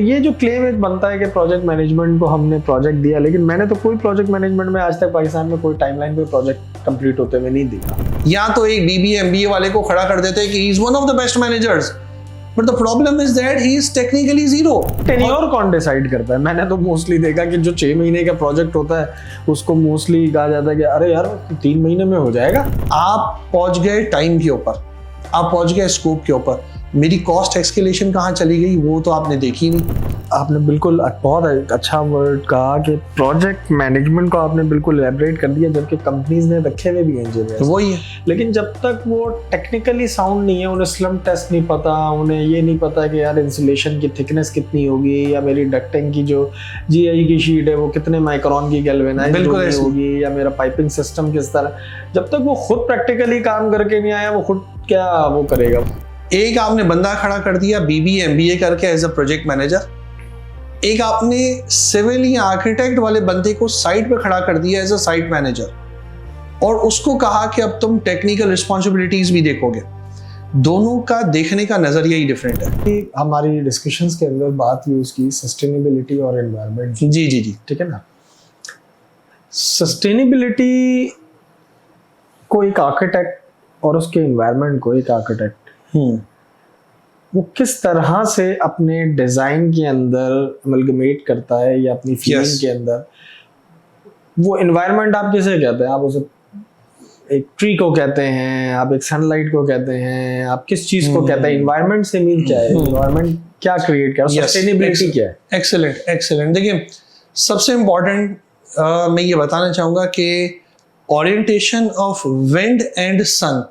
ये जो क्लेम एक बनता है कि प्रोजेक्ट मैनेजमेंट को हमने प्रोजेक्ट दिया, लेकिन मैंने तो कोई प्रोजेक्ट मैनेजमेंट में आज तक पाकिस्तान में कोई टाइमलाइन पे प्रोजेक्ट कंप्लीट होते हुए नहीं देखा। या तो एक बीबीए एमबीए वाले को खड़ा कर देते हैं कि he is one of the best managers, but the problem is that he is technically zero. Tenure कौन डिसाइड करता है? मैंने तो मोस्टली देखा कि जो 6 महीने का प्रोजेक्ट होता है उसको मोस्टली कहा जाता है कि अरे यार 3 महीने में हो जाएगा। आप पहुंच गए टाइम के ऊपर, आप पहुंच गए स्कोप के ऊपर, मेरी कॉस्ट एक्सकेलेशन कहाँ चली गई वो तो आपने देखी नहीं। आपने बिल्कुल बहुत अच्छा वर्ड कहा कि प्रोजेक्ट मैनेजमेंट को आपने बिल्कुल एलैबोरेट कर दिया, जबकि कंपनीज ने रखे हुए भी इंजीनियर वही है। लेकिन जब तक वो टेक्निकली साउंड नहीं है, उन्हें स्लम टेस्ट नहीं पता, उन्हें ये नहीं पता कि यार इंसुलेशन की थिकनेस कितनी होगी, या मेरी डक्टिंग की जो जीआई की शीट है वो कितने माइक्रोन की गैल्वेनाइज्ड होगी, या मेरा पाइपिंग सिस्टम किस तरह, जब तक वो खुद प्रैक्टिकली काम करके नहीं आया वो खुद क्या वो करेगा। एक आपने बंदा खड़ा कर दिया बीबीए एमबीए करके एज अ प्रोजेक्ट मैनेजर, एक आपने सिविल या आर्किटेक्ट वाले बंदे को साइट पे खड़ा कर दिया एज अ साइट मैनेजर, और उसको कहा कि अब तुम टेक्निकल रिस्पॉन्सिबिलिटीज भी देखोगे। दोनों का देखने का नजरिया ही डिफरेंट है। हमारी डिस्कशंस के अंदर बात यूज की सस्टेनेबिलिटी और एनवायरनमेंट। जी जी जी, ठीक है ना। सस्टेनेबिलिटी को एक आर्किटेक्ट और उसके एनवायरनमेंट को एक आर्किटेक्ट वो किस तरह से अपने डिजाइन के अंदर अमलगमेट करता है या अपनी फीलिंग के अंदर, वो एनवायरनमेंट आप किसे कहते हैं? आप उसे एक ट्री को कहते हैं, आप एक सनलाइट को कहते हैं, आप किस चीज को कहते हैं? एनवायरनमेंट से मीन क्या है? एनवायरनमेंट क्या क्रिएट कर रहा है? सस्टेनेबिलिटी क्या है? Excellent excellent. देखिए सबसे इम्पोर्टेंट मैं ये बताना चाहूंगा कि orientation of wind and sun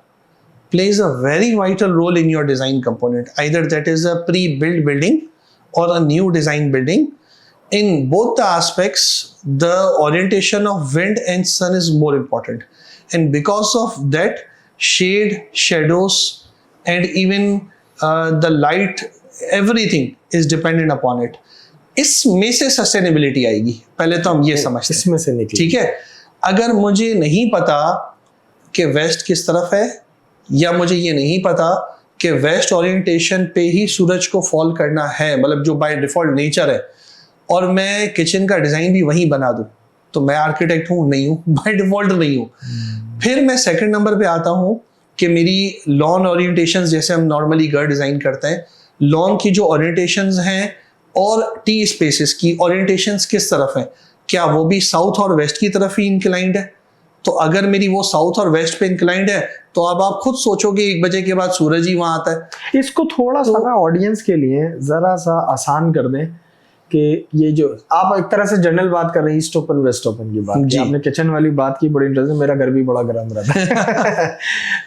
plays a very vital role in your design component. Either that is a pre-built building or a new design building. In both the aspects, the orientation of wind and sun is more important. And because of that, shade, shadows, and even the light, everything is dependent upon it. इसमें से sustainability आएगी। पहले तो हम ये समझते हैं। इसमें से निकली। ठीक है। अगर मुझे नहीं पता कि वेस्ट किस तरफ है, या मुझे ये नहीं पता कि वेस्ट ओरिएंटेशन पे ही सूरज को फॉल करना है, मतलब जो बाय डिफॉल्ट नेचर है, और मैं किचन का डिजाइन भी वहीं बना दूं, तो मैं आर्किटेक्ट हूं? नहीं हूं, बाय डिफॉल्ट नहीं हूं। फिर मैं सेकंड नंबर पे आता हूं कि मेरी लॉन ओरिएंटेशंस, जैसे हम नॉर्मली घर डिजाइन करते हैं, लॉन की जो ओरिएंटेशंस हैं और टी स्पेसेस की ओरिएंटेशंस किस तरफ है, क्या वो भी साउथ और वेस्ट की तरफ ही इंक्लाइंड है? तो अगर मेरी वो साउथ और वेस्ट पे इंक्लाइंड है तो अब आप खुद सोचोगे 1 बजे के बाद सूरज ही वहां आता है। इसको थोड़ा सा ना ऑडियंस के लिए जरा सा आसान कर दें कि ये जो आप एक तरह से जनरल बात कर रहे हैं, ईस्ट ओपन वेस्ट ओपन की बात की, आपने किचन वाली बात की, बड़ी इंटरेस्टिंग। मेरा घर भी बड़ा गर्म रहता है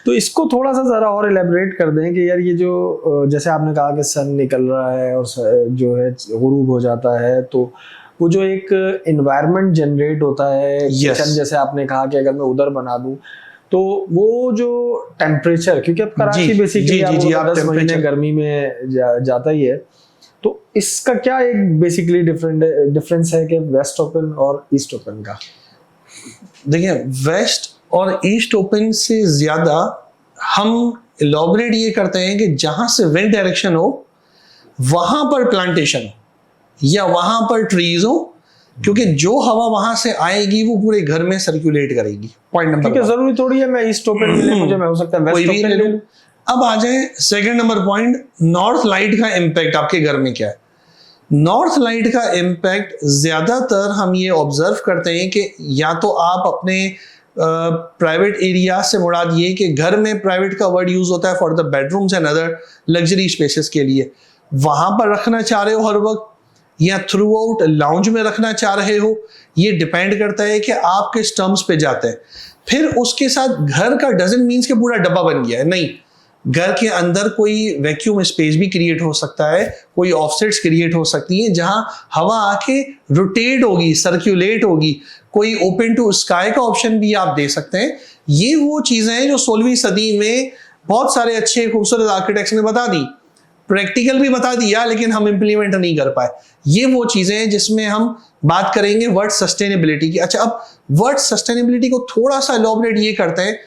तो इसको थोड़ा सा जरा और एलैबोरेट कर दें कि यार ये जो जैसे आपने कहा कि सन निकल रहा है और जो है गुरूब हो जाता है, तो वो जो एक एनवायरनमेंट जनरेट होता है किचन, जैसे आपने कहा कि अगर मैं उधर बना दूं तो वो जो टेम्परेचर, क्योंकि अब कराची बेसिकली आप 10 महीने गर्मी में जाता ही है, तो इसका क्या एक बेसिकली डिफरेंस है कि वेस्ट ओपन और ईस्ट ओपन का? देखिए वेस्ट और ईस्ट ओपन से ज्यादा हम इलॉबरेट ये करते हैं कि जहां से विंड डायरेक्शन हो वहां पर प्लांटेशन हो या वहां पर ट्रीज हो, क्योंकि जो हवा वहां से आएगी वो पूरे घर में सर्कुलेट करेगी। Point number 1। जरूरी थोड़ी है मैं ईस्ट ओपन मिले मुझे, मैं हो सकता है वेस्ट ओपन ले लूं। अब आ जाए second number point, north light का इम्पैक्ट आपके घर में क्या है? नॉर्थ लाइट का इम्पैक्ट ज्यादातर हम ये ऑब्जर्व करते हैं कि या तो आप अपने प्राइवेट एरिया से मुराद ये कि घर में प्राइवेट का वर्ड यूज होता है for the bedrooms and other luxury spaces के लिए, वहां पर रखना चाह रहे हो हर वक्त, या थ्रू आउट लाउंज में रखना चाह रहे हो, ये डिपेंड करता है कि आप किस टर्म्स पे जाते हैं। फिर उसके साथ घर का डजंट मीन्स कि पूरा डब्बा बन गया है, नहीं। घर के अंदर कोई वैक्यूम स्पेस भी क्रिएट हो सकता है, कोई ऑफसेट्स क्रिएट हो सकती हैं जहां हवा आके रोटेट होगी, सर्कुलेट होगी, कोई ओपन टू स्काई का ऑप्शन भी आप दे सकते हैं। ये वो चीजें हैं जो 16वीं सदी में बहुत सारे अच्छे खूबसूरत आर्किटेक्ट्स ने बता दी, प्रैक्टिकल भी बता दिया, लेकिन हम इंप्लीमेंट नहीं कर पाए। ये वो चीजें हैं जिसमें हम बात करेंगे वर्ड सस्टेनेबिलिटी की। अच्छा, अब वर्ड सस्टेनेबिलिटी को थोड़ा सा एलॉबरेट ये करते हैं,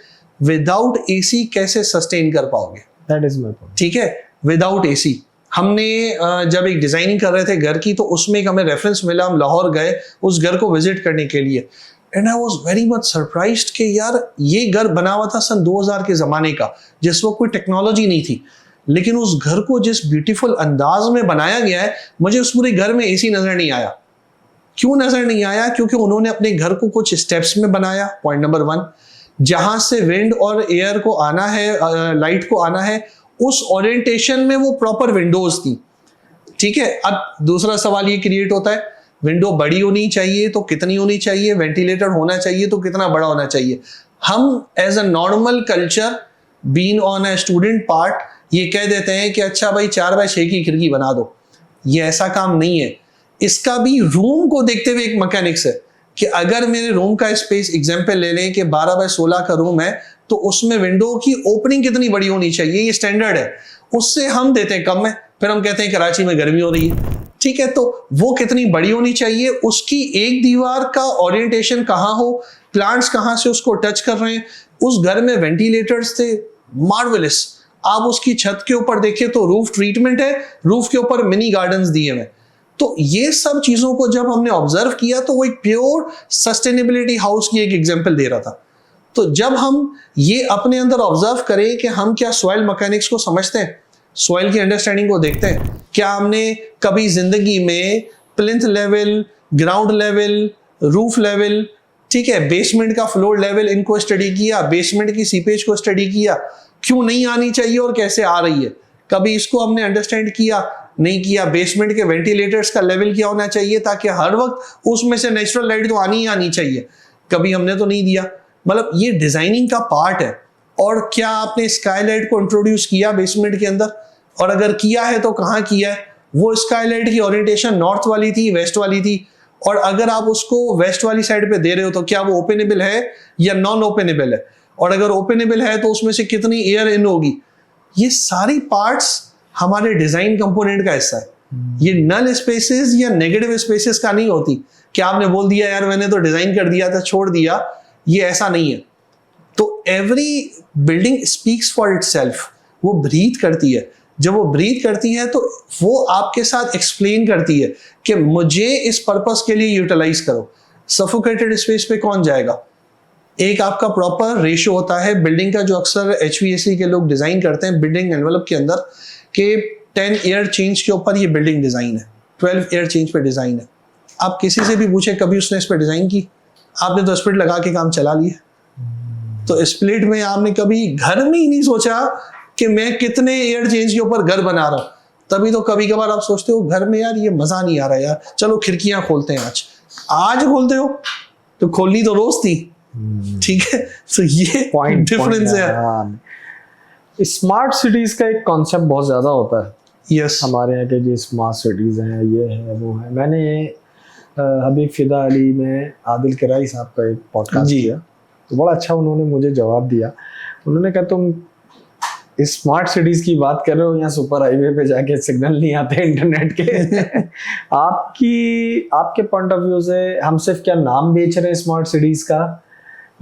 विदाउट एसी कैसे सस्टेन कर पाओगे? That is my point. ठीक है, विदाउट एसी हमने जब एक डिजाइनिंग कर रहे थे घर की, तो उसमें एक हमें रेफरेंस मिला, हम लाहौर गए उस घर को विजिट करने के लिए, and I was very much surprised कि यार ये घर बना हुआ था सन 2000 के ज़माने का, जिस वक्त कोई टेक्नोलॉजी नहीं थी, लेकिन उस घर को जिस ब्यूटीफुल अंदाज में बनाया गया है, मुझे उस पूरे घर में एसी नजर नहीं आया। क्यों नजर नहीं आया? क्योंकि उन्होंने अपने घर को कुछ स्टेप्स में बनाया, पॉइंट नंबर 1। जहां से विंड और एयर को आना है, लाइट को आना है, उस ओरिएंटेशन में वो प्रॉपर विंडोज थी। ठीक है, अब दूसरा सवाल ये क्रिएट होता है, विंडो बड़ी होनी चाहिए तो कितनी होनी चाहिए, वेंटिलेटर होना चाहिए तो कितना बड़ा होना चाहिए। हम as a normal culture, being on a student part, ये कह देते हैं कि अच्छा भाई 4x6 की खिड़की बना दो। ये ऐसा काम नहीं है। इसका भी रूम को देखते हुए एक मैकेनिक्स है कि अगर मेरे रूम का स्पेस एग्जांपल ले लें कि 12x16 का रूम है, तो उसमें विंडो की ओपनिंग कितनी बड़ी होनी चाहिए, ये स्टैंडर्ड है। उससे हम देते हैं कम है, फिर हम कहते हैं कराची में गर्मी हो रही है। ठीक है, तो वो कितनी बड़ी होनी चाहिए, उसकी एक दीवार का ओरिएंटेशन कहाँ हो, प्लांट्स कहाँ से उसको टच कर रहे हैं। उस घर में वेंटिलेटर्स थे मार्वेलस। आप उसकी छत के ऊपर देखिए तो रूफ ट्रीटमेंट है, रूफ के ऊपर मिनी गार्डन्स दिए हुए। तो ये सब चीजों को जब हमने ऑब्जर्व किया तो वो एक प्योर सस्टेनेबिलिटी हाउस की एक एग्जांपल दे रहा था। तो जब हम ये अपने अंदर ऑब्जर्व करें कि हम क्या सॉइल मैकेनिक्स को समझते हैं, सॉइल की अंडरस्टैंडिंग को देखते हैं, क्या हमने कभी जिंदगी में plinth level, ground level, roof level, ठीक है, बेसमेंट का फ्लोर लेवल, इनको स्टडी किया, बेसमेंट की सीपेज को स्टडी किया, क्यों नहीं आनी चाहिए और कैसे आ रही है, कभी इसको हमने अंडरस्टैंड किया? नहीं किया। बेसमेंट के वेंटिलेटर्स का लेवल क्या होना चाहिए ताकि हर वक्त उसमें से नेचुरल लाइट तो आनी ही आनी चाहिए, कभी हमने तो नहीं दिया। मतलब ये डिजाइनिंग का पार्ट है। और क्या आपने स्काईलाइट को इंट्रोड्यूस किया बेसमेंट के अंदर, और अगर किया है तो कहाँ किया है? वो स्काईलाइट की ओरिएंटेशन नॉर्थ वाली थी, वेस्ट वाली थी, और अगर आप उसको वेस्ट वाली साइड पे दे रहे हो तो क्या वो ओपनेबल है या नॉन ओपनेबल है, और अगर ओपनेबल है तो उसमें से कितनी एयर इन होगी। ये सारी पार्ट्स हमारे डिजाइन कंपोनेंट का हिस्सा है। ये नल स्पेसेस या नेगेटिव स्पेसेस का नहीं होती कि आपने बोल दिया यार मैंने तो डिजाइन कर दिया था छोड़ दिया, ये ऐसा नहीं है। तो every building speaks for itself, वो ब्रीथ करती है। जब वो ब्रीथ करती है तो वो आपके साथ एक्सप्लेन करती है कि मुझे इस पर्पस के लिए यूटिलाइज करो। सफोकेटेड स्पेस पे कौन जाएगा? एक आपका प्रॉपर रेशियो होता है बिल्डिंग का, जो अक्सर HVAC के लोग डिजाइन करते हैं बिल्डिंग एनवेलप के अंदर, कि 10 एयर चेंज के ऊपर ये बिल्डिंग डिजाइन है, 12 एयर चेंज पे डिजाइन है। आप किसी से भी पूछे कभी उसने इस पर डिजाइन की? आपने तो स्प्लिट लगा के काम चला लिया। तो स्प्लिट में आपने कभी घर में ही नहीं सोचा कि मैं कितने एयर चेंज के ऊपर घर बना रहा हूं। तभी तो कभी कभार आप सोचते हो घर में यार ये मजा नहीं आ रहा यार, चलो खिड़कियां खोलते हैं। आज खोलते हो तो खोलनी तो रोज थी। ठीक है, तो ये डिफरेंस है। स्मार्ट सिटीज का एक कॉन्सेप्ट बहुत ज्यादा होता है। यस, हमारे यहाँ के जो स्मार्ट सिटीज हैं, ये है वो है। मैंने हबीब फिदा अली में आदिल किराई साहब का एक पॉडकास्ट किया, तो बड़ा अच्छा उन्होंने मुझे जवाब दिया। उन्होंने कहा तुम स्मार्ट सिटीज की बात कर रहे हो, यहाँ सुपर हाईवे पे जाके सिग्नल नहीं आते इंटरनेट के। आपके पॉइंट ऑफ व्यू से हम सिर्फ क्या नाम बेच रहे हैं स्मार्ट सिटीज का,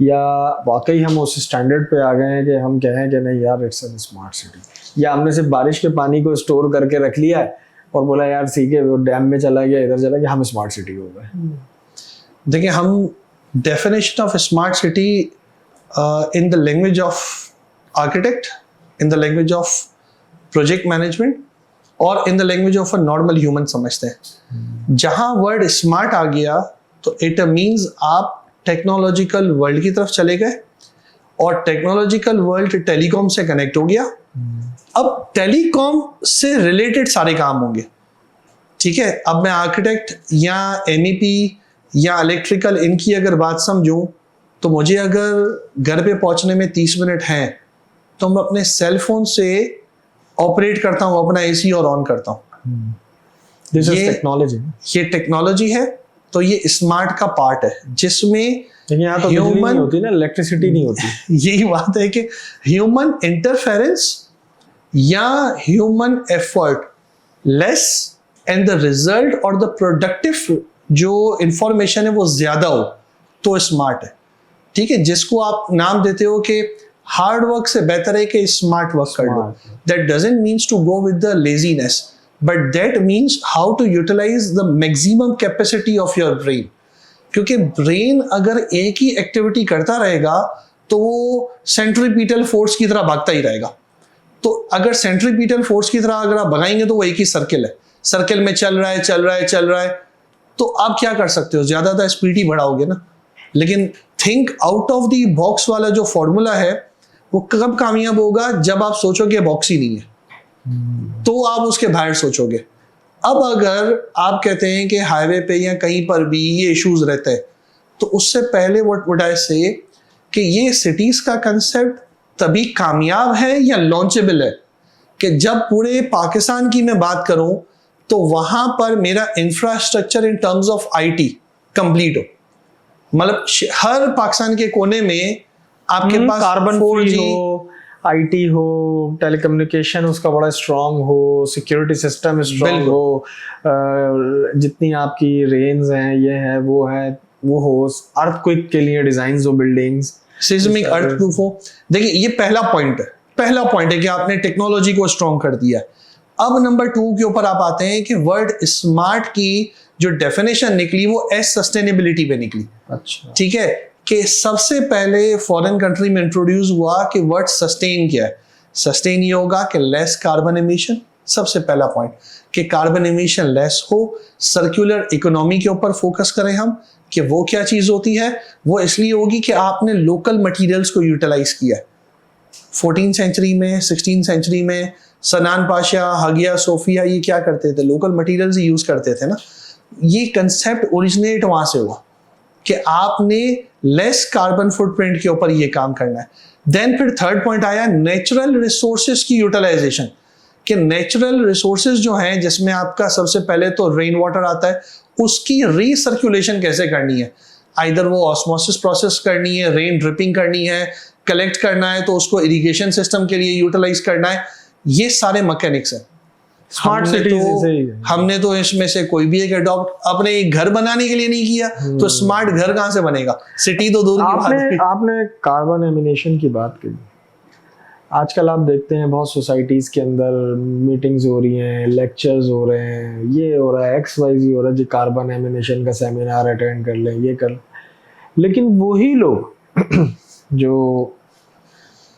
या वाकई हम उस स्टैंडर्ड पे आ गए हैं कि हम कहें कि नहीं यार इट्स अ स्मार्ट सिटी, या हमने सिर्फ बारिश के पानी को स्टोर करके रख लिया है और बोला यार ठीक है वो डैम में चला गया, इधर चला गया, हम स्मार्ट सिटी हो गए। देखिए, हम definition of smart city in the language of architect, in the language of project management और in the language of a normal human समझते हैं। जहां वर्ड स्मार्ट आ गया तो इट मीन्स आप टेक्नोलॉजिकल वर्ल्ड की तरफ चले गए, और टेक्नोलॉजिकल वर्ल्ड टेलीकॉम से कनेक्ट हो गया। अब टेलीकॉम से रिलेटेड सारे काम होंगे। ठीक है, अब मैं आर्किटेक्ट या MEP या इलेक्ट्रिकल इनकी अगर बात समझूं तो मुझे अगर घर पे पहुंचने में 30 मिनट हैं तो मैं अपने सेल फोन से ऑपरेट करता हूं अपना AC और ऑन करता हूं। This is technology. ये टेक्नोलॉजी है, तो ये स्मार्ट का पार्ट है जिसमें यहाँ तो बिजली नहीं होती ना, इलेक्ट्रिसिटी नहीं होती। यही बात है कि ह्यूमन इंटरफेरेंस या human effort less and the result और द प्रोडक्टिव जो इंफॉर्मेशन है वो ज्यादा हो तो स्मार्ट है। ठीक है, जिसको आप नाम देते हो कि हार्ड वर्क से बेहतर है कि स्मार्ट वर्क कर लो। That doesn't means to go with the laziness. But that means how to utilize the maximum capacity of your brain. क्योंकि ब्रेन अगर एक ही एक्टिविटी करता रहेगा तो वो सेंट्रीपिटल फोर्स की तरह भागता ही रहेगा। तो अगर सेंट्रीपिटल फोर्स की तरह अगर आप भगाएंगे तो वो एक ही सर्किल है, सर्किल में चल रहा है, तो आप क्या कर सकते हो, ज्यादातर स्पीड ही बढ़ाओगे ना। लेकिन think out of the box वाला जो फॉर्मूला है वो कब कामयाब होगा, जब आप सोचोगे बॉक्स ही नहीं है, तो आप उसके बाहर सोचोगे। अब अगर आप कहते हैं कि हाईवे पे या कहीं पर भी ये इश्यूज रहते हैं, तो उससे पहले व्हाट वुड आई से कि ये सिटीज का कंसेप्ट तभी कामयाब है या लॉन्चेबल है कि जब पूरे पाकिस्तान की मैं बात करूं तो वहां पर मेरा infrastructure in terms of IT complete हो। मतलब हर पाकिस्तान के कोने में आपके पास कार्बन 4G हो, आईटी हो, टेलीकम्युनिकेशन उसका बड़ा स्ट्रांग हो, सिक्योरिटी सिस्टम स्ट्रांग हो, जितनी आपकी रेंज हैं, ये है वो हो, अर्थक्वेक के लिए डिजाइन हो, बिल्डिंग्स सिस्मिक अर्थप्रूफ हो। देखिए ये पहला पॉइंट है कि आपने टेक्नोलॉजी को स्ट्रॉन्ग कर दिया। अब नंबर 2 के ऊपर आप आते हैं कि वर्ड स्मार्ट की जो डेफिनेशन निकली वो सस्टेनेबिलिटी पे निकली। अच्छा, ठीक है, कि सबसे पहले फॉरेन कंट्री में इंट्रोड्यूस हुआ कि वर्ड सस्टेन क्या है। सस्टेन ये होगा कि लेस कार्बन एमिशन, सबसे पहला पॉइंट कि कार्बन एमिशन लेस हो। सर्कुलर इकोनॉमी के ऊपर फोकस करें हम कि वो क्या चीज होती है, वो इसलिए होगी कि आपने लोकल मटेरियल्स को यूटिलाइज किया। 14th सेंचुरी में, 16th सेंचुरी में सनान पाशा, हगिया सोफिया ये क्या करते थे, लोकल मटेरियल्स ही यूज करते थे ना। ये कंसेप्ट ओरिजिनेट वहां से हुआ कि आपने लेस कार्बन फुटप्रिंट के ऊपर ये काम करना है। देन फिर थर्ड पॉइंट आया नेचुरल रिसोर्सेज की यूटिलाइजेशन, कि नेचुरल रिसोर्सेज जो हैं जिसमें आपका सबसे पहले तो रेन वाटर आता है, उसकी रीसर्कुलेशन कैसे करनी है। आइदर वो ऑस्मोसिस प्रोसेस करनी है, रेन ड्रिपिंग करनी है, कलेक्ट करना है तो उसको इरिगेशन सिस्टम के लिए यूटिलाइज करना है। ये सारे मैकेनिक्स हैं। स्मार्ट सिटीज हमने तो इसमें से कोई भी एक अडॉप्ट अपने एक घर बनाने के लिए नहीं किया, तो स्मार्ट घर कहां से बनेगा, सिटी तो दूर की बात है। आपने कार्बन एमिनेशन की बात की। आजकल आप देखते हैं बहुत सोसाइटीज के अंदर मीटिंग्स हो रही हैं, लेक्चर्स हो रहे हैं, ये हो रहा है, XYZ हो रहा है जी, कार्बन एमिनेशन का सेमिनार अटेंड कर लें, ये कर। लेकिन वही लोग जो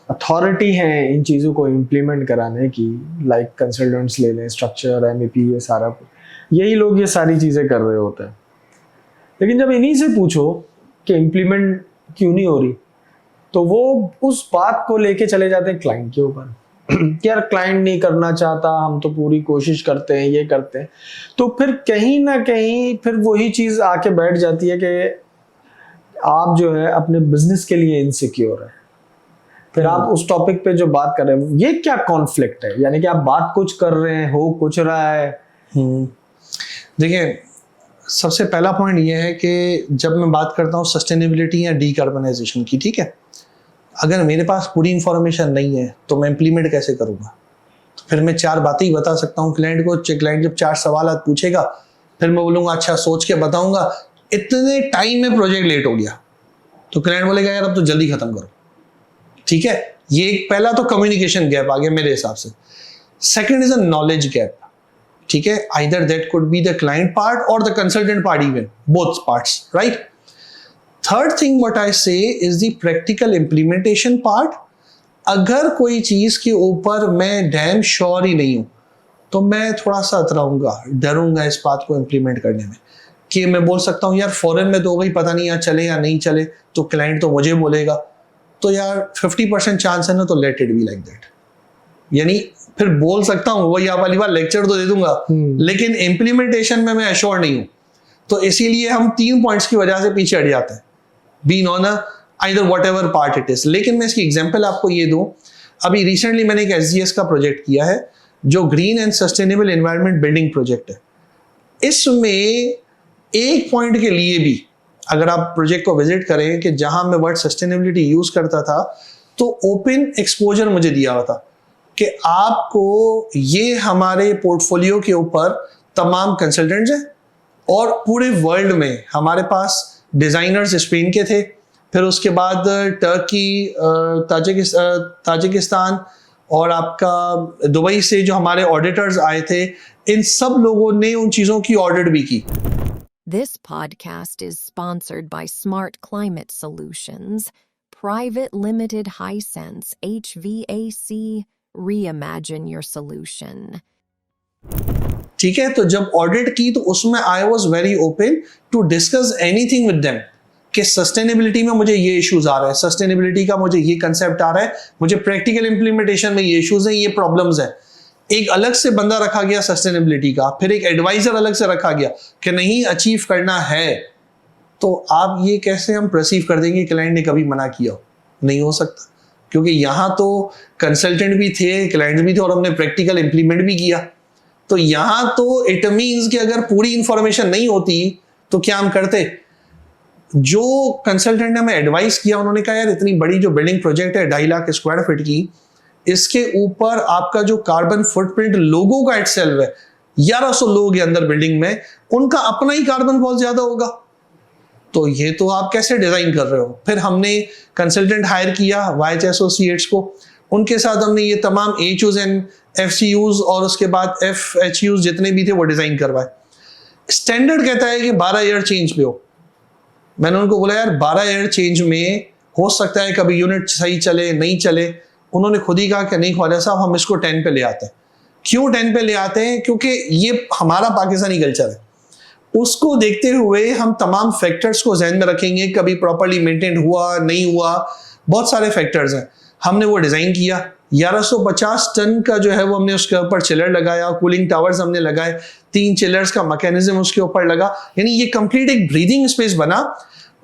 अथॉरिटी है इन चीज़ों को इम्प्लीमेंट कराने की, लाइक कंसल्टेंट्स ले लें, स्ट्रक्चर, MEP, ये सारा कुछ, यही लोग ये सारी चीज़ें कर रहे होते हैं। लेकिन जब इन्हीं से पूछो कि इम्प्लीमेंट क्यों नहीं हो रही, तो वो उस बात को लेके चले जाते हैं क्लाइंट के ऊपर कि यार क्लाइंट नहीं करना चाहता, हम तो पूरी कोशिश करते हैं, ये करते हैं। तो फिर कहीं ना कहीं फिर वही चीज़ आके बैठ जाती है कि आप जो है अपने बिजनेस के लिए इनसिक्योर है। फिर आप उस टॉपिक पे जो बात कर रहे हैं, ये क्या कॉन्फ्लिक्ट है, यानी कि आप बात कुछ कर रहे हैं, हो कुछ रहा है। देखिए सबसे पहला पॉइंट ये है कि जब मैं बात करता हूँ सस्टेनेबिलिटी या डीकार्बनाइजेशन की, ठीक है, अगर मेरे पास पूरी इंफॉर्मेशन नहीं है तो मैं इम्प्लीमेंट कैसे करूँगा। तो फिर मैं 4 बातें ही बता सकता हूँ क्लाइंट को। क्लाइंट जब 4 सवाल पूछेगा फिर मैं बोलूँगा अच्छा सोच के बताऊँगा, इतने टाइम में प्रोजेक्ट लेट हो गया, तो क्लाइंट बोलेगा यार अब तो जल्दी खत्म करो। ठीक है, ये एक पहला तो कम्युनिकेशन गैप आ गया मेरे हिसाब से। Second is a knowledge gap. ठीक है, either that could be the client part और the consultant part, even both parts, right. Third thing what I say is the practical implementation part. अगर कोई चीज के ऊपर मैं डैम श्योर ही नहीं हूं तो मैं थोड़ा सा अतराऊंगा, डरूंगा इस बात को इंप्लीमेंट करने में, कि मैं बोल सकता हूं यार फॉरेन में तो हो गई, पता नहीं यार चले या नहीं चले, तो क्लाइंट तो मुझे बोलेगा, तो यार 50% चांस है ना, तो let it be like that. यानी फिर बोल सकता हूँ वही आप वाली बात, लेक्चर तो दे दूंगा, लेकिन इंप्लीमेंटेशन में मैं एश्योर नहीं हूं। तो इसीलिए हम 3 पॉइंट्स की वजह से पीछे हट जाते हैं, being on either whatever part it is. लेकिन मैं इसकी एग्जांपल आपको ये दूं, अभी रिसेंटली मैंने एक SGS का प्रोजेक्ट किया है जो green and sustainable environment building project है। इसमें एक पॉइंट के लिए भी अगर आप प्रोजेक्ट को विजिट करें कि जहां मैं वर्ड सस्टेनेबिलिटी यूज करता था, तो ओपन एक्सपोजर मुझे दिया हुआ था कि आपको ये हमारे पोर्टफोलियो के ऊपर तमाम कंसल्टेंट्स हैं और पूरे वर्ल्ड में हमारे पास डिजाइनर्स स्पेन के थे, फिर उसके बाद टर्की, ताजिकिस्तान और आपका दुबई से जो हमारे ऑडिटर्स आए थे, इन सब लोगों ने उन चीजों की ऑडिट भी की। This podcast is sponsored by Smart Climate Solutions, Private Limited Hisense HVAC. Reimagine your solution. ठीक है, तो जब ऑडिट की तो उसमें I was very open to discuss anything with them कि सस्टेनेबिलिटी में मुझे ये इश्यूज आ रहे हैं, सस्टेनेबिलिटी का मुझे ये कंसेप्ट आ रहा है, मुझे प्रैक्टिकल इंप्लीमेंटेशन में ये इश्यूज हैं, ये प्रॉब्लम्स हैं। एक अलग से बंदा रखा गया सस्टेनेबिलिटी का, फिर एक एडवाइजर अलग से रखा गया कि नहीं अचीव करना है। तो आप ये कैसे हम परसीव कर देंगे क्लाइंट ने कभी मना किया? नहीं हो सकता, क्योंकि यहाँ तो कंसल्टेंट भी थे, क्लाइंट्स भी थे और हमने प्रैक्टिकल इंप्लीमेंट भी किया। तो यहाँ तो इट मीन्स कि अगर पूरी इंफॉर्मेशन नहीं होती तो क्या हम करते? जो कंसल्टेंट ने हमें एडवाइस किया उन्होंने कहा यार इतनी बड़ी जो बिल्डिंग प्रोजेक्ट है 2.5 लाख स्क्वायर फीट की, इसके ऊपर आपका जो कार्बन फुटप्रिंट लोगों का इटसेल्फ है, 1100 लोग हैं अंदर बिल्डिंग में, उनका अपना ही कार्बन बहुत ज्यादा होगा। तो ये तो आप कैसे डिजाइन कर रहे हो? फिर हमने कंसल्टेंट हायर किया YH एसोसिएट्स को, उनके साथ हमने ये तमाम HUs एंड FCUs और उसके बाद FHUs जितने भी थे वो डिजाइन करवाए। स्टैंडर्ड कहता है कि 12 ईयर चेंज पे हो। मैंने उनको बोला यार 12 ईयर चेंज में हो सकता है कभी यूनिट सही चले नहीं चले। उन्होंने खुद ही कहा कि नहीं ख्वाजा साहब हम इसको 10 पे ले आते हैं। क्यों 10 पे ले आते हैं? क्योंकि ये हमारा पाकिस्तानी कल्चर है, उसको देखते हुए हम तमाम फैक्टर्स को जहन में रखेंगे, कभी प्रॉपर्ली मेंटेन हुआ नहीं हुआ, बहुत सारे फैक्टर्स हैं। हमने वो डिजाइन किया, 1150 टन का जो है वो हमने उसके ऊपर चिलर लगाया, कूलिंग टावर्स हमने लगाए, 3 चिलर्स का मैकेनिज्म उसके ऊपर लगा, यानी ये कंप्लीट एक ब्रीदिंग स्पेस बना।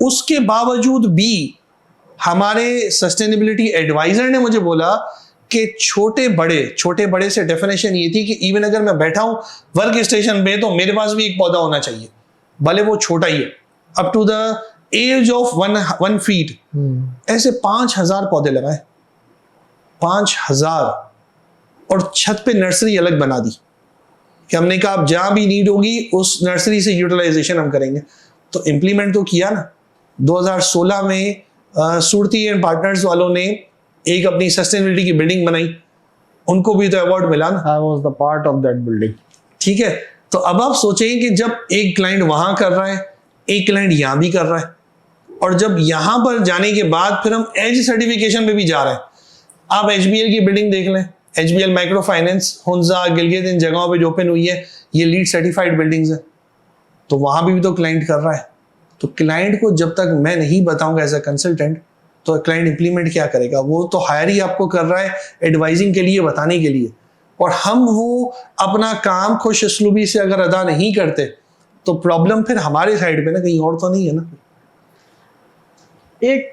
उसके बावजूद भी हमारे सस्टेनेबिलिटी एडवाइजर ने मुझे बोला कि छोटे बड़े से डेफिनेशन ये थी कि इवन अगर मैं बैठा हूं वर्क स्टेशन पे तो मेरे पास भी एक पौधा होना चाहिए, भले वो छोटा ही है, up to the age of 1 feet. ऐसे 5000 पौधे लगाए, 5000, और छत पे नर्सरी अलग बना दी कि हमने कहा अब जहां भी नीड होगी उस नर्सरी से यूटिलाइजेशन हम करेंगे। तो इंप्लीमेंट तो किया ना। 2016 में सुरती एंड पार्टनर्स वालों ने एक अपनी सस्टेनेबिलिटी की बिल्डिंग बनाई, उनको भी तो अवार्ड मिला ना। I was the part of that building. ठीक है, तो अब आप सोचें कि जब एक क्लाइंट वहां कर रहा है, एक क्लाइंट यहां भी कर रहा है, और जब यहां पर जाने के बाद फिर हम एज सर्टिफिकेशन पे भी जा रहे हैं। आप HBL की बिल्डिंग देख लें, HBL micro finance, Hunza, Gilgit, इन जगहों पे जो ओपन हुई है, ये लीड सर्टिफाइड बिल्डिंग्स है। तो वहां भी तो क्लाइंट कर रहा है। तो क्लाइंट को जब तक मैं नहीं बताऊंगा एज अ कंसल्टेंट, तो क्लाइंट इंप्लीमेंट क्या करेगा? वो तो हायर ही आपको कर रहा है एडवाइजिंग के लिए, बताने के लिए, और हम वो अपना काम खुश असलूबी से अगर अदा नहीं करते तो प्रॉब्लम फिर हमारे साइड पे ना, कहीं और तो नहीं है ना। एक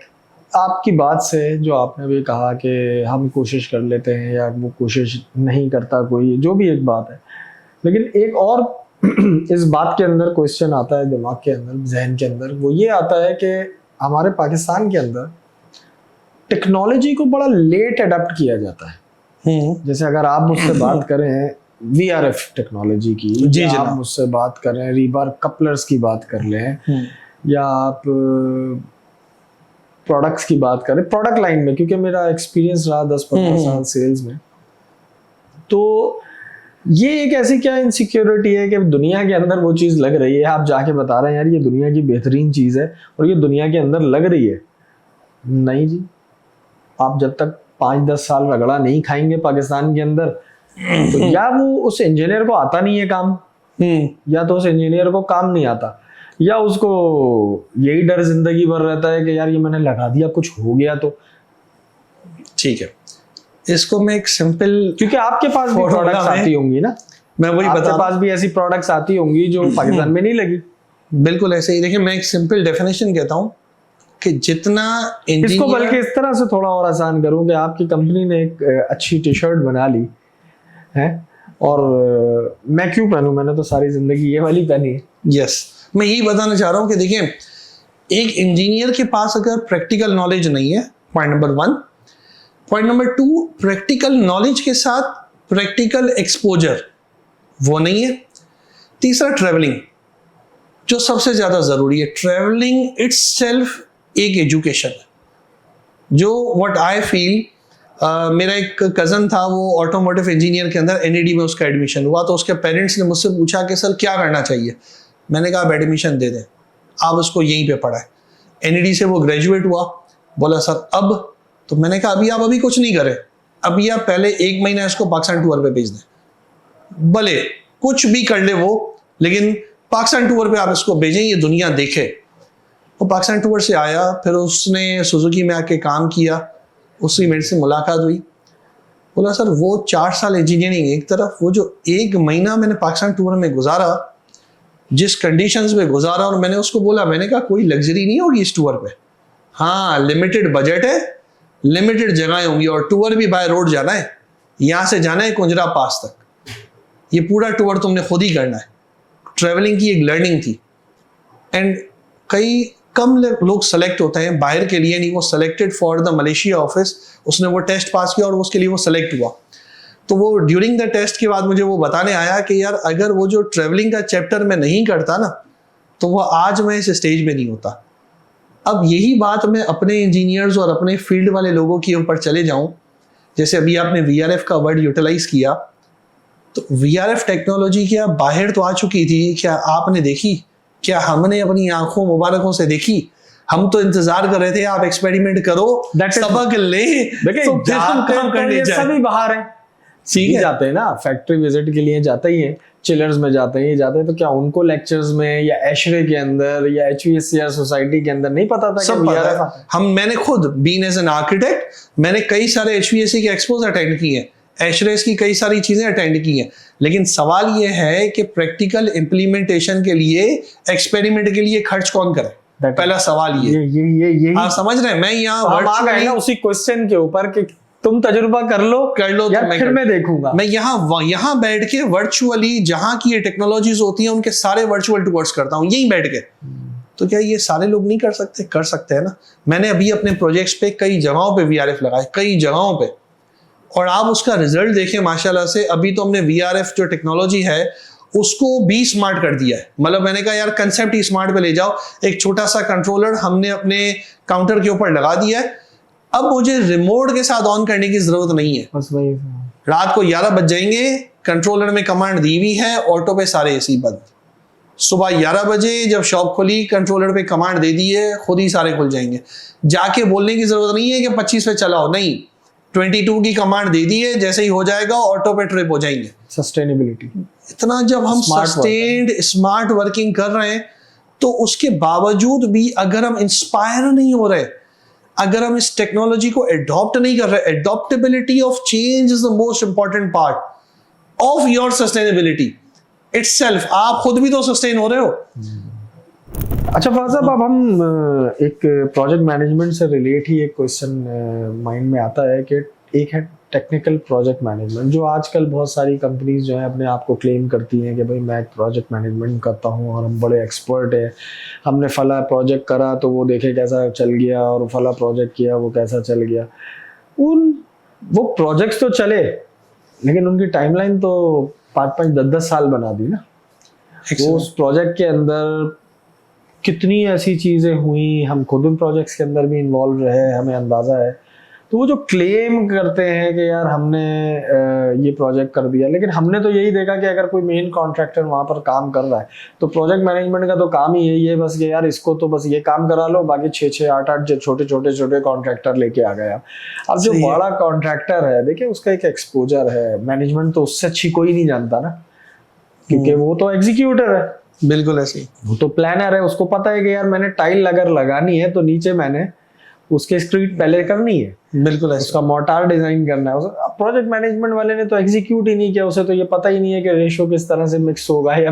आपकी बात से जो आपने भी कहा कि हम कोशिश कर लेते हैं या वो कोशिश नहीं करता कोई, जो भी एक बात है, लेकिन एक और इस बात के अंदर क्वेश्चन आता है दिमाग के अंदर, जहन के अंदर, वो ये आता है कि हमारे पाकिस्तान के अंदर टेक्नोलॉजी को बड़ा लेट अडॉप्ट किया जाता है। जैसे अगर आप मुझसे बात करें VRF टेक्नोलॉजी की, जी या जी, आप मुझसे बात करें रीबार कपलर्स की बात कर लें, या आप प्रोडक्ट्स की बात करें, प्रोडक्ट लाइन में, क्योंकि मेरा एक्सपीरियंस रहा 10-15 साल सेल्स में, तो ये एक ऐसी क्या इनसिक्योरिटी है कि दुनिया के अंदर वो चीज़ लग रही है, आप जाके बता रहे हैं यार ये दुनिया की बेहतरीन चीज़ है और ये दुनिया के अंदर लग रही है। नहीं जी, आप जब तक 5-10 साल रगड़ा नहीं खाएंगे पाकिस्तान के अंदर, तो या वो उस इंजीनियर को आता नहीं है काम, या तो उस इंजीनियर को काम नहीं आता, या उसको यही डर जिंदगी भर रहता है कि यार ये मैंने लगा दिया कुछ हो गया तो। ठीक है, इसको मैं एक सिंपल, क्योंकि आपके पास भी प्रोडक्ट्स आती होंगी ना, मैं वही आपके बता, पास भी ऐसी प्रोडक्ट्स आती होंगी जो पाकिस्तान में नहीं लगी। बिल्कुल ऐसे ही। देखिए, मैं एक सिंपल डेफिनेशन कहता हूँ कि जितना इसको बल्कि इस तरह से थोड़ा और आसान करूं कि आपकी कंपनी ने एक अच्छी टी-शर्ट बना ली है, और मैं क्यों पहनूं, मैंने तो सारी जिंदगी ये वाली पहनी है। यस, मैं यही बताना चाह रहा हूँ कि देखिए, एक इंजीनियर के पास अगर प्रैक्टिकल नॉलेज नहीं है, point number 1, point number 2, practical knowledge के साथ प्रैक्टिकल एक्सपोजर वो नहीं है, तीसरा ट्रैवलिंग, जो सबसे ज्यादा जरूरी है। ट्रैवलिंग इट्ससेल्फ एक एजुकेशन है, जो व्हाट आई फील मेरा एक कज़न था, वो ऑटोमोटिव इंजीनियर के अंदर एनईडी में उसका एडमिशन हुआ, तो उसके पेरेंट्स ने मुझसे पूछा कि सर क्या करना चाहिए। मैंने कहा आप एडमिशन दे दें, आप उसको यहीं पे पढ़ाएं। एनईडी से वो ग्रेजुएट हुआ, बोला सर अब, तो मैंने कहा अभी आप अभी कुछ नहीं करें, अभी आप पहले 1 महीना इसको पाकिस्तान टूर पे भेज दें, भले कुछ भी कर ले वो, लेकिन पाकिस्तान टूर पे आप इसको भेजें, ये दुनिया देखे। वो पाकिस्तान टूर से आया, फिर उसने सुजुकी में आके काम किया, उसकी मेरे से मुलाकात हुई, बोला सर वो 4 साल इंजीनियरिंग एक तरफ, वो जो 1 महीना मैंने पाकिस्तान टूर में गुजारा, जिस कंडीशंस में गुजारा, और मैंने उसको बोला, मैंने कहा कोई लग्जरी नहीं होगी इस टूर पे, हाँ लिमिटेड बजट है, लिमिटेड जगहें होंगी, और टूर भी बाय रोड जाना है, यहाँ से जाना है कुंजरा पास तक, ये पूरा टूर तुमने खुद ही करना है। ट्रैवलिंग की एक लर्निंग थी, एंड कई कम लोग सेलेक्ट होते हैं बाहर के लिए, नहीं, वो selected for the Malaysia office, उसने वो टेस्ट पास किया और उसके लिए वो सेलेक्ट हुआ। तो वो ड्यूरिंग द टेस्ट के बाद मुझे वो बताने आया कि यार अगर वो जो ट्रैवलिंग का चैप्टर मैं नहीं करता ना, तो वो आज मैं इस स्टेज में नहीं होता। अब यही बात मैं अपने इंजीनियर्स और अपने फील्ड वाले लोगों के ऊपर चले जाऊं, जैसे अभी आपने VRF का वर्ड यूटिलाइज किया, तो VRF टेक्नोलॉजी क्या बाहर तो आ चुकी थी, क्या आपने देखी, क्या हमने अपनी आंखों मुबारकों से देखी? हम तो इंतजार कर रहे थे आप एक्सपेरिमेंट करो, सबक ले, तो फिर हम काम करने जाए। सभी बाहर हैं, ठीक है, जाते हैं ना, फैक्ट्री विजिट के लिए जाते ही हैं, चिलर्स में जाते हैं, ये जाते हैं, तो क्या उनको लेक्चर्स में या एशरे के अंदर या HVACR सोसाइटी के अंदर नहीं पता था? सब पता है। मैंने खुद बीन एज एन आर्किटेक्ट, मैंने कई सारे HVAC के एक्सपोज अटेंड किए हैं, एशरेस की कई सारी चीजें अटेंड की हैं, लेकिन सवाल ये है कि प्रैक्टिकल इम्प्लीमेंटेशन के लिए, एक्सपेरिमेंट के लिए खर्च कौन करे? पहला सवाल ये आप समझ रहे हैं? मैं यहाँ उसी क्वेश्चन के ऊपर कि तुम तजुर्बा कर लो या फिर मैं देखूंगा। मैं यहाँ बैठ के वर्चुअली जहाँ की ये टेक्नोलॉजीज होती हैं उनके सारे वर्चुअल टूर्स करता हूँ यहीं बैठ के। तो क्या ये सारे लोग नहीं कर सकते? कर सकते हैं ना। मैंने अभी अपने प्रोजेक्ट्स पे कई जगहों पे VRF लगाए, कई जगहों पे, और आप उसका रिजल्ट देखें माशाल्लाह से। अभी तो हमने VRF जो टेक्नोलॉजी है उसको भी स्मार्ट कर दिया है। मतलब मैंने कहा यार कंसेप्ट ही स्मार्ट पे ले जाओ। एक छोटा सा कंट्रोलर हमने अपने काउंटर के ऊपर लगा दिया है, अब मुझे रिमोट के साथ ऑन करने की जरूरत नहीं है। बस वही, रात को 11 बज जाएंगे, कंट्रोलर में कमांड दी हुई है, ऑटो पे सारे AC बंद। सुबह 11 बजे जब शॉप खुली, कंट्रोलर पे कमांड दे दी है, खुद ही सारे खुल जाएंगे। जाके बोलने की जरूरत नहीं है कि 25 पे चलाओ, नहीं, 22 की कमांड दे दी है, जैसे ही हो जाएगा ऑटो पे ट्रिप हो जाएंगे। सस्टेनेबिलिटी इतना जब हम सस्टेन्ड स्मार्ट वर्किंग कर रहे हैं, तो उसके बावजूद भी अगर हम इंस्पायर नहीं हो रहे, अगर हम इस टेक्नोलॉजी को एडॉप्ट नहीं कर रहे, adaptability of change is the most important part of your sustainability itself. आप खुद भी तो सस्टेन हो रहे हो। अच्छा फवाद साहब, अब हम एक प्रोजेक्ट मैनेजमेंट से रिलेट ही एक क्वेश्चन माइंड में आता है कि एक है टेक्निकल प्रोजेक्ट मैनेजमेंट, जो आजकल बहुत सारी कंपनीज जो है अपने आप को क्लेम करती हैं कि भाई मैं एक प्रोजेक्ट मैनेजमेंट करता हूँ और हम बड़े एक्सपर्ट हैं, हमने फला प्रोजेक्ट करा तो वो देखे कैसा चल गया, और फला प्रोजेक्ट किया वो कैसा चल गया। वो प्रोजेक्ट्स तो चले, लेकिन उनकी टाइमलाइन तो 5-5, 10-10 साल बना दी ना। वो उस प्रोजेक्ट के अंदर कितनी ऐसी चीज़ें हुई, हम खुद उन प्रोजेक्ट्स के अंदर भी इन्वॉल्व रहे, हमें अंदाज़ा है। तो वो जो क्लेम करते हैं कि यार हमने ये प्रोजेक्ट कर दिया, लेकिन हमने तो यही देखा कि अगर कोई मेन कॉन्ट्रैक्टर वहाँ पर काम कर रहा है तो प्रोजेक्ट मैनेजमेंट का तो काम ही यही है बस कि यार इसको तो बस ये काम करा लो, बाकी 6-6, 8-8 जो छोटे कॉन्ट्रैक्टर लेके आ गए। अब जो बड़ा कॉन्ट्रैक्टर है, देखिए उसका एक एक्सपोजर है, मैनेजमेंट तो उससे अच्छी कोई नहीं जानता ना, क्योंकि वो तो एग्जीक्यूटर है। बिल्कुल ऐसे, वो तो प्लानर है, उसको पता है कि यार मैंने टाइल अगर लगानी है तो नीचे मैंने उसके स्ट्रीट पहले करनी है, बिल्कुल ऐसे, उसका मोर्टार डिजाइन करना है। प्रोजेक्ट मैनेजमेंट वाले ने तो एग्जीक्यूट ही नहीं किया, उसे तो ये पता ही नहीं है कि रेशो किस तरह से मिक्स होगा या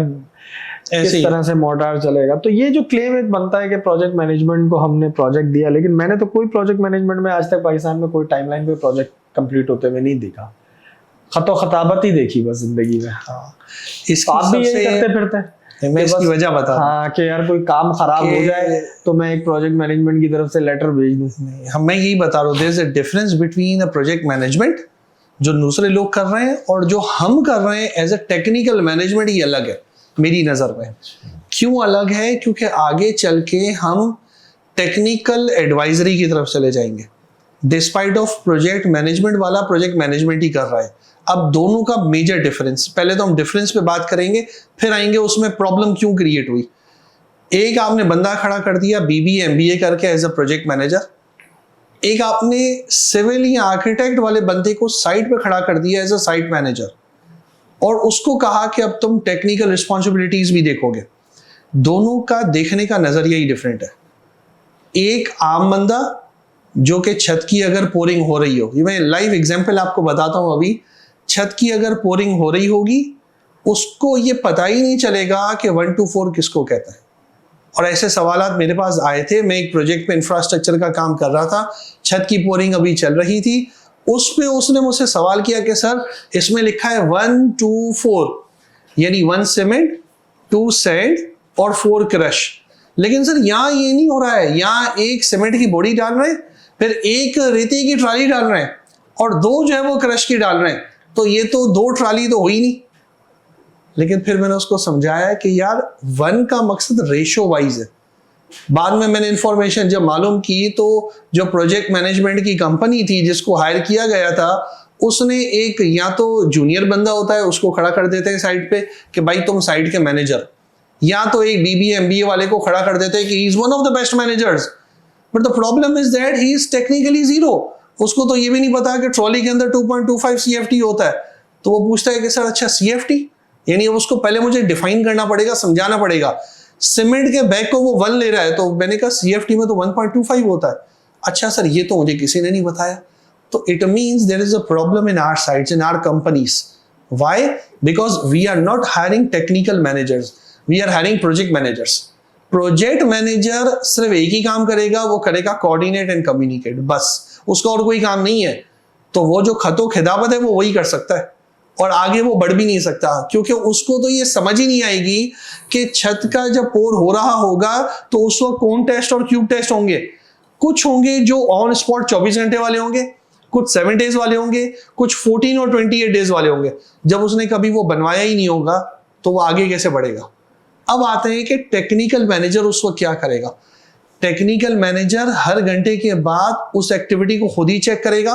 किस तरह से मोर्टार चलेगा। तो ये जो क्लेम एक बनता है कि प्रोजेक्ट मैनेजमेंट को हमने प्रोजेक्ट दिया, लेकिन मैंने तो कोई प्रोजेक्ट मैनेजमेंट में आज तक पाकिस्तान में कोई टाइमलाइन पे प्रोजेक्ट कंप्लीट होते हुए नहीं देखा, खताबत ही देखी बस जिंदगी में। आप भी यही करते फिरते हैं? मैं इसकी वजह बता, हाँ, कि यार कोई काम खराब हो जाए तो मैं एक प्रोजेक्ट मैनेजमेंट की तरफ से लेटर भेज दूं। मैं यही बता रहा हूँ, there is a difference between a project management जो दूसरे लोग कर रहे हैं और जो हम कर रहे हैं एज अ टेक्निकल मैनेजमेंट। ये अलग है मेरी नजर में। क्यों अलग है? क्योंकि आगे चल के हम टेक्निकल एडवाइजरी की तरफ चले जाएंगे। डिस्पाइट ऑफ प्रोजेक्ट मैनेजमेंट वाला प्रोजेक्ट मैनेजमेंट ही कर रहा है। अब दोनों का मेजर डिफरेंस, पहले तो हम डिफरेंस पे बात करेंगे, फिर आएंगे उसमें प्रॉब्लम क्यों क्रिएट हुई। एक आपने बंदा खड़ा कर दिया BBA MBA करके एज अ प्रोजेक्ट मैनेजर, एक आपने सिविल या आर्किटेक्ट वाले बंदे को साइट पे खड़ा कर दिया एज अ साइट मैनेजर, और उसको कहा कि अब तुम टेक्निकल रिस्पॉन्सिबिलिटीज भी देखोगे। दोनों का देखने का नजरिया ही डिफरेंट है। एक आम बंदा जो कि छत की अगर पोरिंग हो रही हो, ये मैं लाइव एग्जांपल आपको बताता हूं, अभी छत की अगर पोरिंग हो रही होगी उसको ये पता ही नहीं चलेगा कि 1 to 4 किसको कहता है। और ऐसे सवालात मेरे पास आए थे, मैं एक प्रोजेक्ट पे इंफ्रास्ट्रक्चर का काम कर रहा था, छत की पोरिंग अभी चल रही थी, उस पे उसने मुझसे सवाल किया कि सर इसमें लिखा है 1 to 4, यानी 1 सीमेंट, 2 सैंड और 4 क्रश, लेकिन सर यहाँ ये नहीं हो रहा है, यहाँ एक सीमेंट की बोरी डाल रहे हैं, फिर एक रेती की ट्राली डाल रहे हैं और 2 जो है वो क्रश की डाल रहे हैं, तो ये तो 2 ट्राली तो हुई नहीं। लेकिन फिर मैंने उसको समझाया कि यार 1 का मकसद रेशो वाइज है। बाद में मैंने इंफॉर्मेशन जब मालूम की तो जो प्रोजेक्ट मैनेजमेंट की कंपनी थी जिसको हायर किया गया था, उसने एक या तो जूनियर बंदा होता है उसको खड़ा कर देते हैं साइड पे कि भाई तुम साइड के मैनेजर, या तो एक BBA MBA वाले को खड़ा कर देते हैं कि he is one of the best managers, but the problem is that he is technically zero. उसको तो ये भी नहीं पता कि ट्रॉली के अंदर 2.25 CFT होता है, तो वो पूछता है कि सर अच्छा CFT, यानी उसको पहले मुझे डिफाइन करना पड़ेगा, समझाना पड़ेगा। सीमेंट के बैग को वो 1 ले रहा है, तो मैंने कहा CFT में तो 1.25 होता है। अच्छा सर ये तो मुझे किसी ने नहीं बताया। तो it means there is a problem in our sites, in our companies. Why? Because we are not hiring technical managers, we are hiring project managers. Project manager सिर्फ एक ही काम करेगा, वो करेगा कोऑर्डिनेट एंड कम्युनिकेट, बस उसका और कोई काम नहीं है। तो वो जो खतो खिदाबत है वो वही कर सकता है और आगे वो बढ़ भी नहीं सकता, क्योंकि उसको तो ये समझ ही नहीं आएगी कि छत का जब पोर हो रहा होगा तो उस वक्त कौन टेस्ट और क्यूब टेस्ट होंगे। कुछ होंगे जो ऑन स्पॉट 24 घंटे वाले होंगे, कुछ 7 डेज वाले होंगे, कुछ 14 और 28 डेज वाले होंगे। जब उसने कभी वो बनवाया ही नहीं होगा तो वो आगे कैसे बढ़ेगा। अब आते हैं कि टेक्निकल मैनेजर उस वक्त क्या करेगा। टेक्निकल मैनेजर हर घंटे के बाद उस एक्टिविटी को खुद ही चेक करेगा,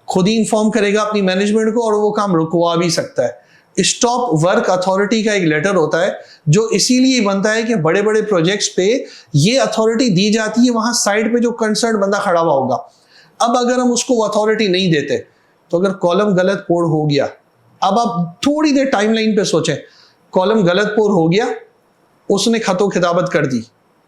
खुद ही इंफॉर्म करेगा अपनी मैनेजमेंट को, और वो काम रुकवा भी सकता है। स्टॉप वर्क अथॉरिटी का एक लेटर होता है जो इसीलिए बनता है कि बड़े बड़े प्रोजेक्ट्स पे ये अथॉरिटी दी जाती है वहां साइड पे जो कंसर्न बंदा खड़ा हुआ होगा। अब अगर हम उसको अथॉरिटी नहीं देते तो अगर कॉलम गलत पोड़ हो गया, अब आप थोड़ी देर टाइमलाइन पे सोचें, कॉलम गलत पोड़ हो गया, उसने खतो खिताबत कर दी,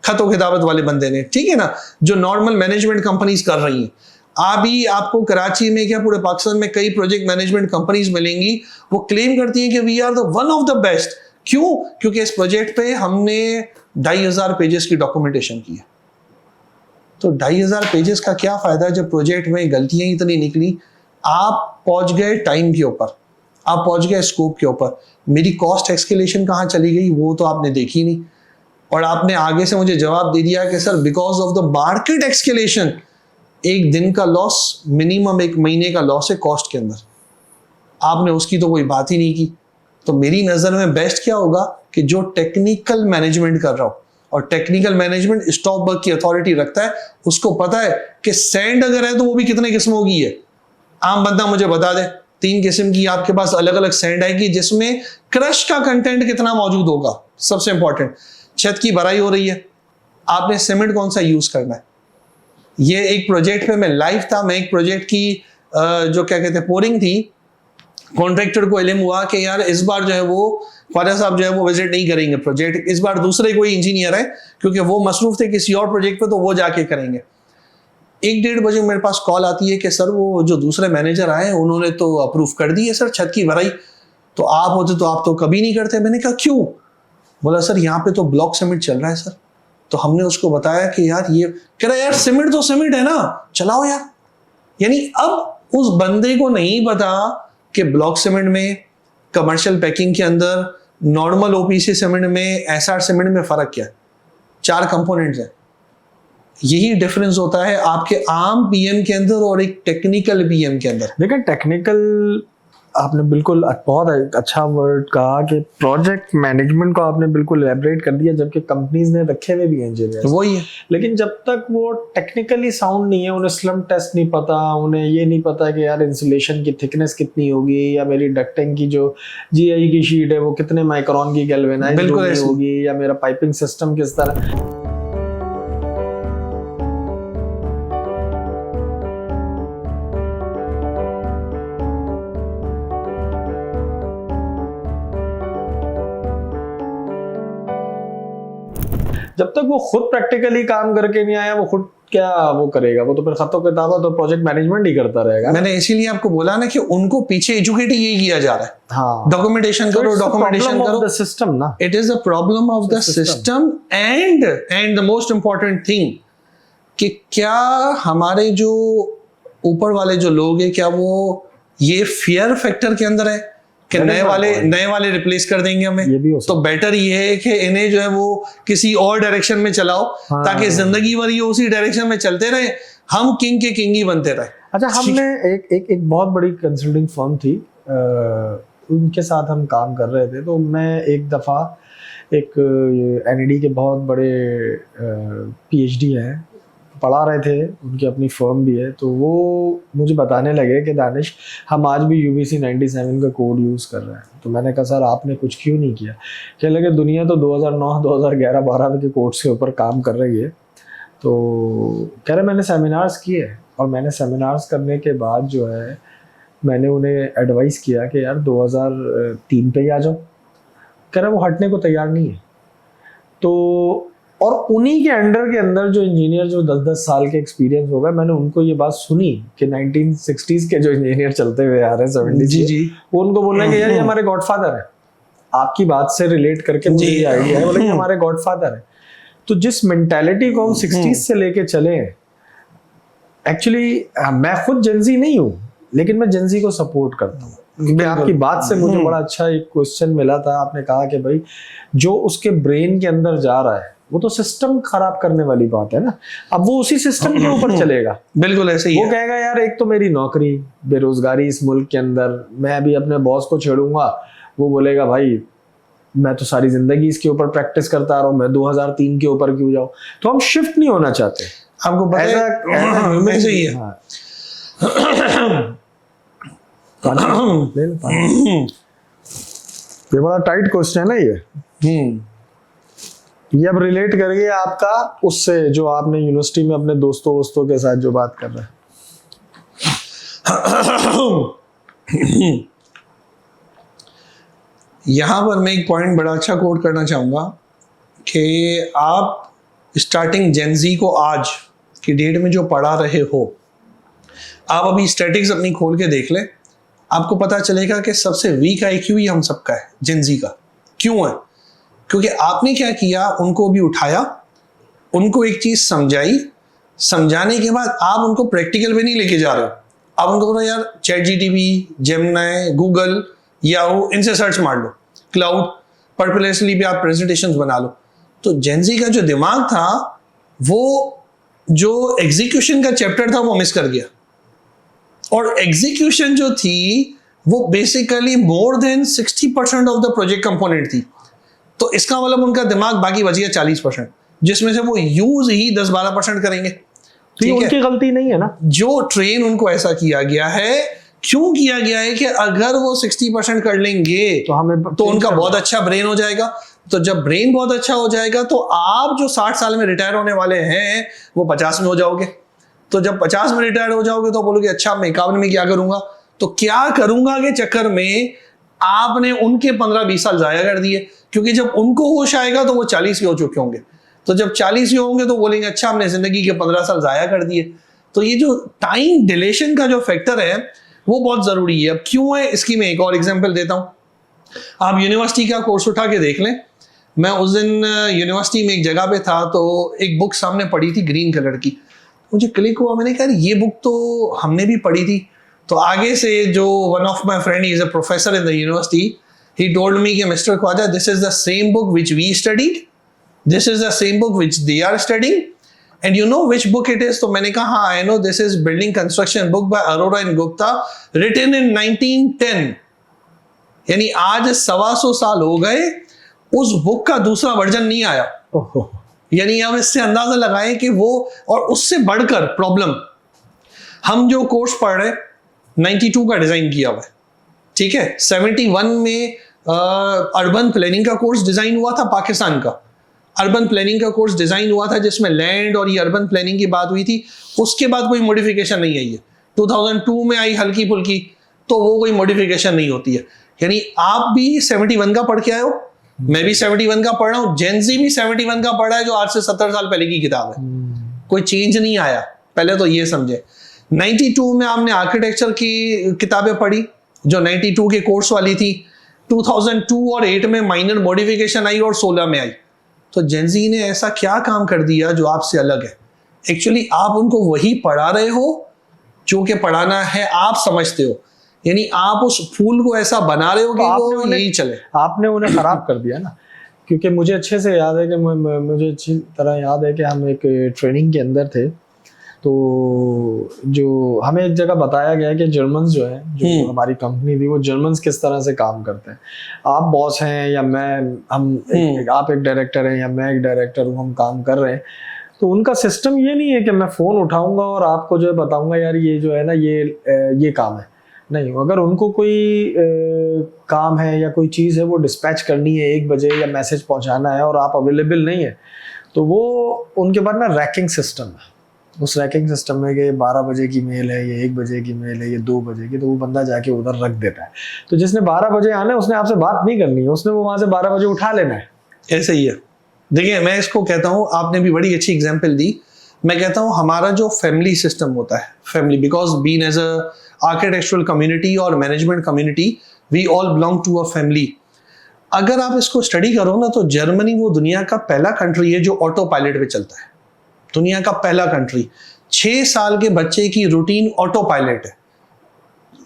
खतो खिताबत वाले बंदे ने, ठीक है ना, जो नॉर्मल मैनेजमेंट कंपनीज कर रही हैं। अभी आपको कराची में क्या पूरे पाकिस्तान में कई प्रोजेक्ट मैनेजमेंट कंपनीज मिलेंगी, वो क्लेम करती हैं कि we are the one of the best. क्यों? क्योंकि इस प्रोजेक्ट पे हमने 2500 पेजेस की डॉक्यूमेंटेशन की है। तो 2500 पेजेस का क्या फायदा जब प्रोजेक्ट में गलतियां इतनी निकली। आप पहुंच गए टाइम के ऊपर, आप पहुंच गए स्कोप के ऊपर, मेरी कॉस्ट एक्सकेलेशन कहाँ चली गई वो तो आपने देखी नहीं, और आपने आगे से मुझे जवाब दे दिया कि sir because of the market एक्सकेलेशन एक दिन का लॉस, मिनिमम एक महीने का लॉस है कॉस्ट के अंदर। आपने उसकी तो कोई बात ही नहीं की। तो मेरी नजर में बेस्ट क्या होगा कि जो टेक्निकल मैनेजमेंट कर रहा हो, और टेक्निकल मैनेजमेंट स्टॉप वर्क की अथॉरिटी रखता है, उसको पता है कि सैंड अगर है तो वो भी कितने किस्मों की है। आम बंदा मुझे बता दे 3 किस्म की आपके पास अलग अलग सैंड आएगी जिसमें क्रश का कंटेंट कितना मौजूद होगा। सबसे इंपॉर्टेंट, छत की भराई हो रही है, आपने सीमेंट कौन सा यूज करना है। ये एक प्रोजेक्ट पे मैं लाइव था, मैं एक प्रोजेक्ट की जो क्या कहते हैं पोरिंग थी, कॉन्ट्रैक्टर को इल्म हुआ कि यार इस बार जो है वो ख्वाजा साहब जो है वो विजिट नहीं करेंगे प्रोजेक्ट, इस बार दूसरे कोई इंजीनियर है क्योंकि वो मसरूफ थे किसी और प्रोजेक्ट पे, तो वो जाके करेंगे। 1-1:30 बजे मेरे पास कॉल आती है कि सर वो जो दूसरे मैनेजर आए उन्होंने तो अप्रूव कर दी है सर छत की भराई, तो आप होते तो आप तो कभी नहीं करते। मैंने कहा क्यों? बोला सर यहाँ पे तो ब्लॉक सीमेंट चल रहा है सर। तो हमने उसको बताया कि यार ये कह रहा यार सीमेंट तो सीमेंट है ना, चलाओ यार। यानी अब उस बंदे को नहीं पता कि ब्लॉक सीमेंट में, कमर्शियल पैकिंग के अंदर, नॉर्मल ओपीसी सीमेंट में, एसआर सीमेंट में फर्क क्या है। 4 कंपोनेंट्स हैं। यही डिफरेंस होता है आपके आम पीएम के अंदर और एक टेक्निकल पीएम के अंदर। देखिए टेक्निकल आपने बिल्कुल बहुत अच्छा वर्ड कहा कि प्रोजेक्ट मैनेजमेंट को आपने बिल्कुल एलैबोरेट कर दिया, जबकि कंपनीज ने रखे हुए भी हैं इंजीनियर, वही है। लेकिन जब तक वो टेक्निकली साउंड नहीं है, उन्हें स्लम टेस्ट नहीं पता, उन्हें ये नहीं पता कि यार इंसुलेशन की थिकनेस कितनी होगी, या मेरी डक्टिंग की जो जीआई की शीट है वो कितने माइक्रोन की गैल्वेनाइज्ड होगी, या मेरा पाइपिंग सिस्टम किस तरह। जब तक वो खुद प्रैक्टिकली काम करके नहीं आया, वो खुद क्या वो करेगा, वो तो फिर खतों किताबा तो प्रोजेक्ट मैनेजमेंट ही करता रहेगा। मैंने इसीलिए आपको बोला ना कि उनको पीछे एजुकेट ही किया जा रहा है। हाँ, डॉक्यूमेंटेशन करो, डॉक्यूमेंटेशन करो, सिस्टम ना, it is a problem of the system. And the most important thing कि क्या हमारे जो ऊपर वाले जो लोग हैं, क्या वो ये फियर फैक्टर के अंदर है कि नए वाले रिप्लेस कर देंगे हमें, ये भी हो तो बेटर ये है कि इन्हें जो है वो किसी और डायरेक्शन में चलाओ, ताकि जिंदगी भर ये उसी डायरेक्शन में चलते रहे, हम किंग के किंग ही बनते रहे। अच्छा, हमने एक बहुत बड़ी कंसल्टिंग फर्म थी, उनके साथ हम काम कर रहे थे, तो मैं एक दफ़ा एक NED के बहुत बड़े PhD हैं, पढ़ा रहे थे, उनकी अपनी फर्म भी है, तो वो मुझे बताने लगे कि दानिश हम आज भी UBC 97 का कोड यूज़ कर रहे हैं। तो मैंने कहा सर आपने कुछ क्यों नहीं किया? कह लगे दुनिया तो 2009 2011 12 के कोड्स के ऊपर काम कर रही है। तो कह रहे मैंने सेमिनार्स किए, और मैंने सेमिनार्स करने के बाद जो है मैंने उन्हें एडवाइस किया कि यार 2003 पे ही आ जाओ। कह रहे वो हटने को तैयार नहीं है। तो और उन्हीं के अंडर के अंदर जो इंजीनियर जो 10-10 साल के एक्सपीरियंस हो गए, मैंने उनको ये बात सुनी कि 1960s के जो इंजीनियर चलते हुए आ रहे हैं 70s जी, वो उनको बोल रहे हैं कि यार ये हमारे गॉडफादर है। आपकी बात से रिलेट करके मुझे ये आइडिया है, बोले कि हमारे गॉडफादर है। तो जिस मेंटालिटी को हम 60s से लेके चले हैं, एक्चुअली मैं खुद जेंजी नहीं हूँ, लेकिन मैं जेंजी को सपोर्ट करता हूँ। आपकी बात से मुझे बड़ा अच्छा एक क्वेश्चन मिला था, आपने कहा कि भाई जो उसके ब्रेन के अंदर जा रहा है वो तो सिस्टम खराब करने वाली बात है ना, अब वो उसी सिस्टम के ऊपर चलेगा। बिल्कुल ऐसे ही वो कहेगा यार एक तो मेरी नौकरी, बेरोजगारी इस मुल्क के अंदर, मैं अभी अपने बॉस को छेड़ूंगा, वो बोलेगा भाई मैं तो सारी जिंदगी इसके ऊपर प्रैक्टिस करता रहा हूँ, मैं 2003 के ऊपर क्यों जाऊँ। तो हम शिफ्ट नहीं होना चाहते, आपको पता है ऐसे ही है। ये बड़ा टाइट क्वेश्चन है ना, ये अब रिलेट करिए आपका उससे जो आपने यूनिवर्सिटी में अपने दोस्तों के साथ जो बात कर रहे हैं। यहां पर मैं एक पॉइंट बड़ा अच्छा कोट करना चाहूंगा कि आप स्टार्टिंग जेनजी को आज की डेट में जो पढ़ा रहे हो, आप अभी स्टैटिक्स अपनी खोल के देख लें, आपको पता चलेगा कि सबसे वीक IQ ही हम सबका है, जेनजी का। क्यों है? क्योंकि आपने क्या किया, उनको भी उठाया, उनको एक चीज समझाई, समझाने के बाद आप उनको प्रैक्टिकल में नहीं लेके जा रहे हो। आप उनको बोला यार ChatGPT, जेमिनी, गूगल, याहू, इनसे सर्च मार लो, क्लाउड, परप्लेक्सिटी पे आप प्रेजेंटेशंस बना लो। तो जेनजी का जो दिमाग था वो जो एग्जीक्यूशन का चैप्टर था वो मिस कर गया, और एग्जीक्यूशन जो थी वो basically more than 60% of the project component थी। तो इसका मतलब उनका दिमाग बाकी बच गया 40%, जिसमें से वो यूज ही 10-12% करेंगे। तो ये उनकी गलती नहीं है ना, जो ट्रेन उनको ऐसा किया गया है, क्यों किया गया है कि अगर वो 60% कर लेंगे तो हमें तो उनका बहुत अच्छा ब्रेन हो जाएगा। तो जब ब्रेन बहुत अच्छा हो जाएगा तो आप जो 60 साल में रिटायर होने वाले हैं वो 50 में हो जाओगे। तो जब 50 में रिटायर हो जाओगे तो बोलोगे अच्छा मैं 51 में क्या करूंगा। तो क्या करूंगा के चक्कर में आपने उनके 15-20 साल जाया कर दिए, क्योंकि जब उनको होश आएगा तो वो 40 के हो चुके होंगे। तो जब 40 के होंगे तो बोलेंगे अच्छा हमने जिंदगी के 15 साल जाया कर दिए। तो ये जो टाइम डिलेशन का जो फैक्टर है वो बहुत जरूरी है। अब क्यों है इसकी मैं एक और एग्जांपल देता हूं। आप यूनिवर्सिटी का कोर्स उठा के देख लें। मैं उस दिन यूनिवर्सिटी में एक जगह पे था तो एक बुक सामने पड़ी थी ग्रीन कलर की, मुझे क्लिक हुआ, मैंने कहा ये बुक तो हमने भी पढ़ी थी। तो आगे से जो one of my friend is a professor in the university, he told me कि Mr. Khwaja, this is the same book which we studied, this is the same book which they are studying, and you know which book it is? तो मैंने कहा हाँ I know, this is building construction book by Arora and Gupta, written in 1910, यानी आज 125 साल हो गए, उस बुक का दूसरा वर्जन नहीं आया। ओहो। यानी अब इससे अंदाजा लगाएं कि वो, और उससे बढ़कर प्रॉब्लम, हम जो कोर्स पढ़ रहे 92 का डिजाइन किया हुआ है, ठीक है। 71 में अर्बन प्लानिंग का कोर्स डिजाइन हुआ था पाकिस्तान का। अर्बन प्लानिंग का कोर्स डिजाइन हुआ था जिसमें लैंड और ये अर्बन प्लानिंग की बात हुई थी। उसके बाद कोई मॉडिफिकेशन नहीं आई है। 2002 में आई हल्की फुल्की, तो वो कोई मॉडिफिकेशन नहीं होती है। यानी आप भी 71 का पढ़ के आए हो, मैं भी 71 का पढ़ रहा हूँ, जेनजी भी 71 का पढ़ा है, जो आज से 70 साल पहले की किताब है। कोई चेंज नहीं आया, पहले तो ये समझे। 92 में आपने आर्किटेक्चर की किताबें पढ़ी जो 92 के कोर्स वाली थी। 2002 और 8 में माइनर मॉडिफिकेशन आई और 16 में आई। तो जेनजी ने ऐसा क्या काम कर दिया जो आपसे अलग है? एक्चुअली आप उनको वही पढ़ा रहे हो जो कि पढ़ाना है, आप समझते हो। यानी आप उस फूल को ऐसा बना रहे हो कि वो यही चले। आपने उन्हें खराब कर दिया ना। क्योंकि मुझे अच्छे से याद है कि मुझे अच्छी तरह याद है कि हम एक ट्रेनिंग के अंदर थे, तो जो हमें एक जगह बताया गया कि जर्मन्स जो है, जो हमारी कंपनी थी, वो जर्मन्स किस तरह से काम करते हैं। आप बॉस हैं या आप एक डायरेक्टर हैं या मैं एक डायरेक्टर हूँ, हम काम कर रहे हैं। तो उनका सिस्टम ये नहीं है कि मैं फ़ोन उठाऊंगा और आपको जो है बताऊंगा यार ये जो है ना ये काम है। नहीं, अगर उनको कोई काम है या कोई चीज़ है वो डिस्पैच करनी है 1 बजे या मैसेज पहुंचाना है और आप अवेलेबल नहीं है, तो वो उनके बाद ना रैकिंग सिस्टम है। उस रैकिंग सिस्टम में कि 12 बजे की मेल है, ये 1 बजे की मेल है, ये 2 बजे की, तो वो बंदा जाके उधर रख देता है। तो जिसने 12 बजे आना है उसने आपसे बात नहीं करनी है, उसने वो वहाँ से 12 बजे उठा लेना है। ऐसे ही है। देखिए, मैं इसको कहता हूँ, आपने भी बड़ी अच्छी एग्जाम्पल दी। मैं कहता हूँ हमारा जो फैमिली सिस्टम होता है, family, because been as a architectural community और management community, we all belong to a family. अगर आप इसको स्टडी करो ना, तो जर्मनी वो दुनिया का पहला कंट्री है जो ऑटो पायलट पे चलता है। दुनिया का पहला कंट्री। 6 साल के बच्चे की रूटीन ऑटो पायलट है।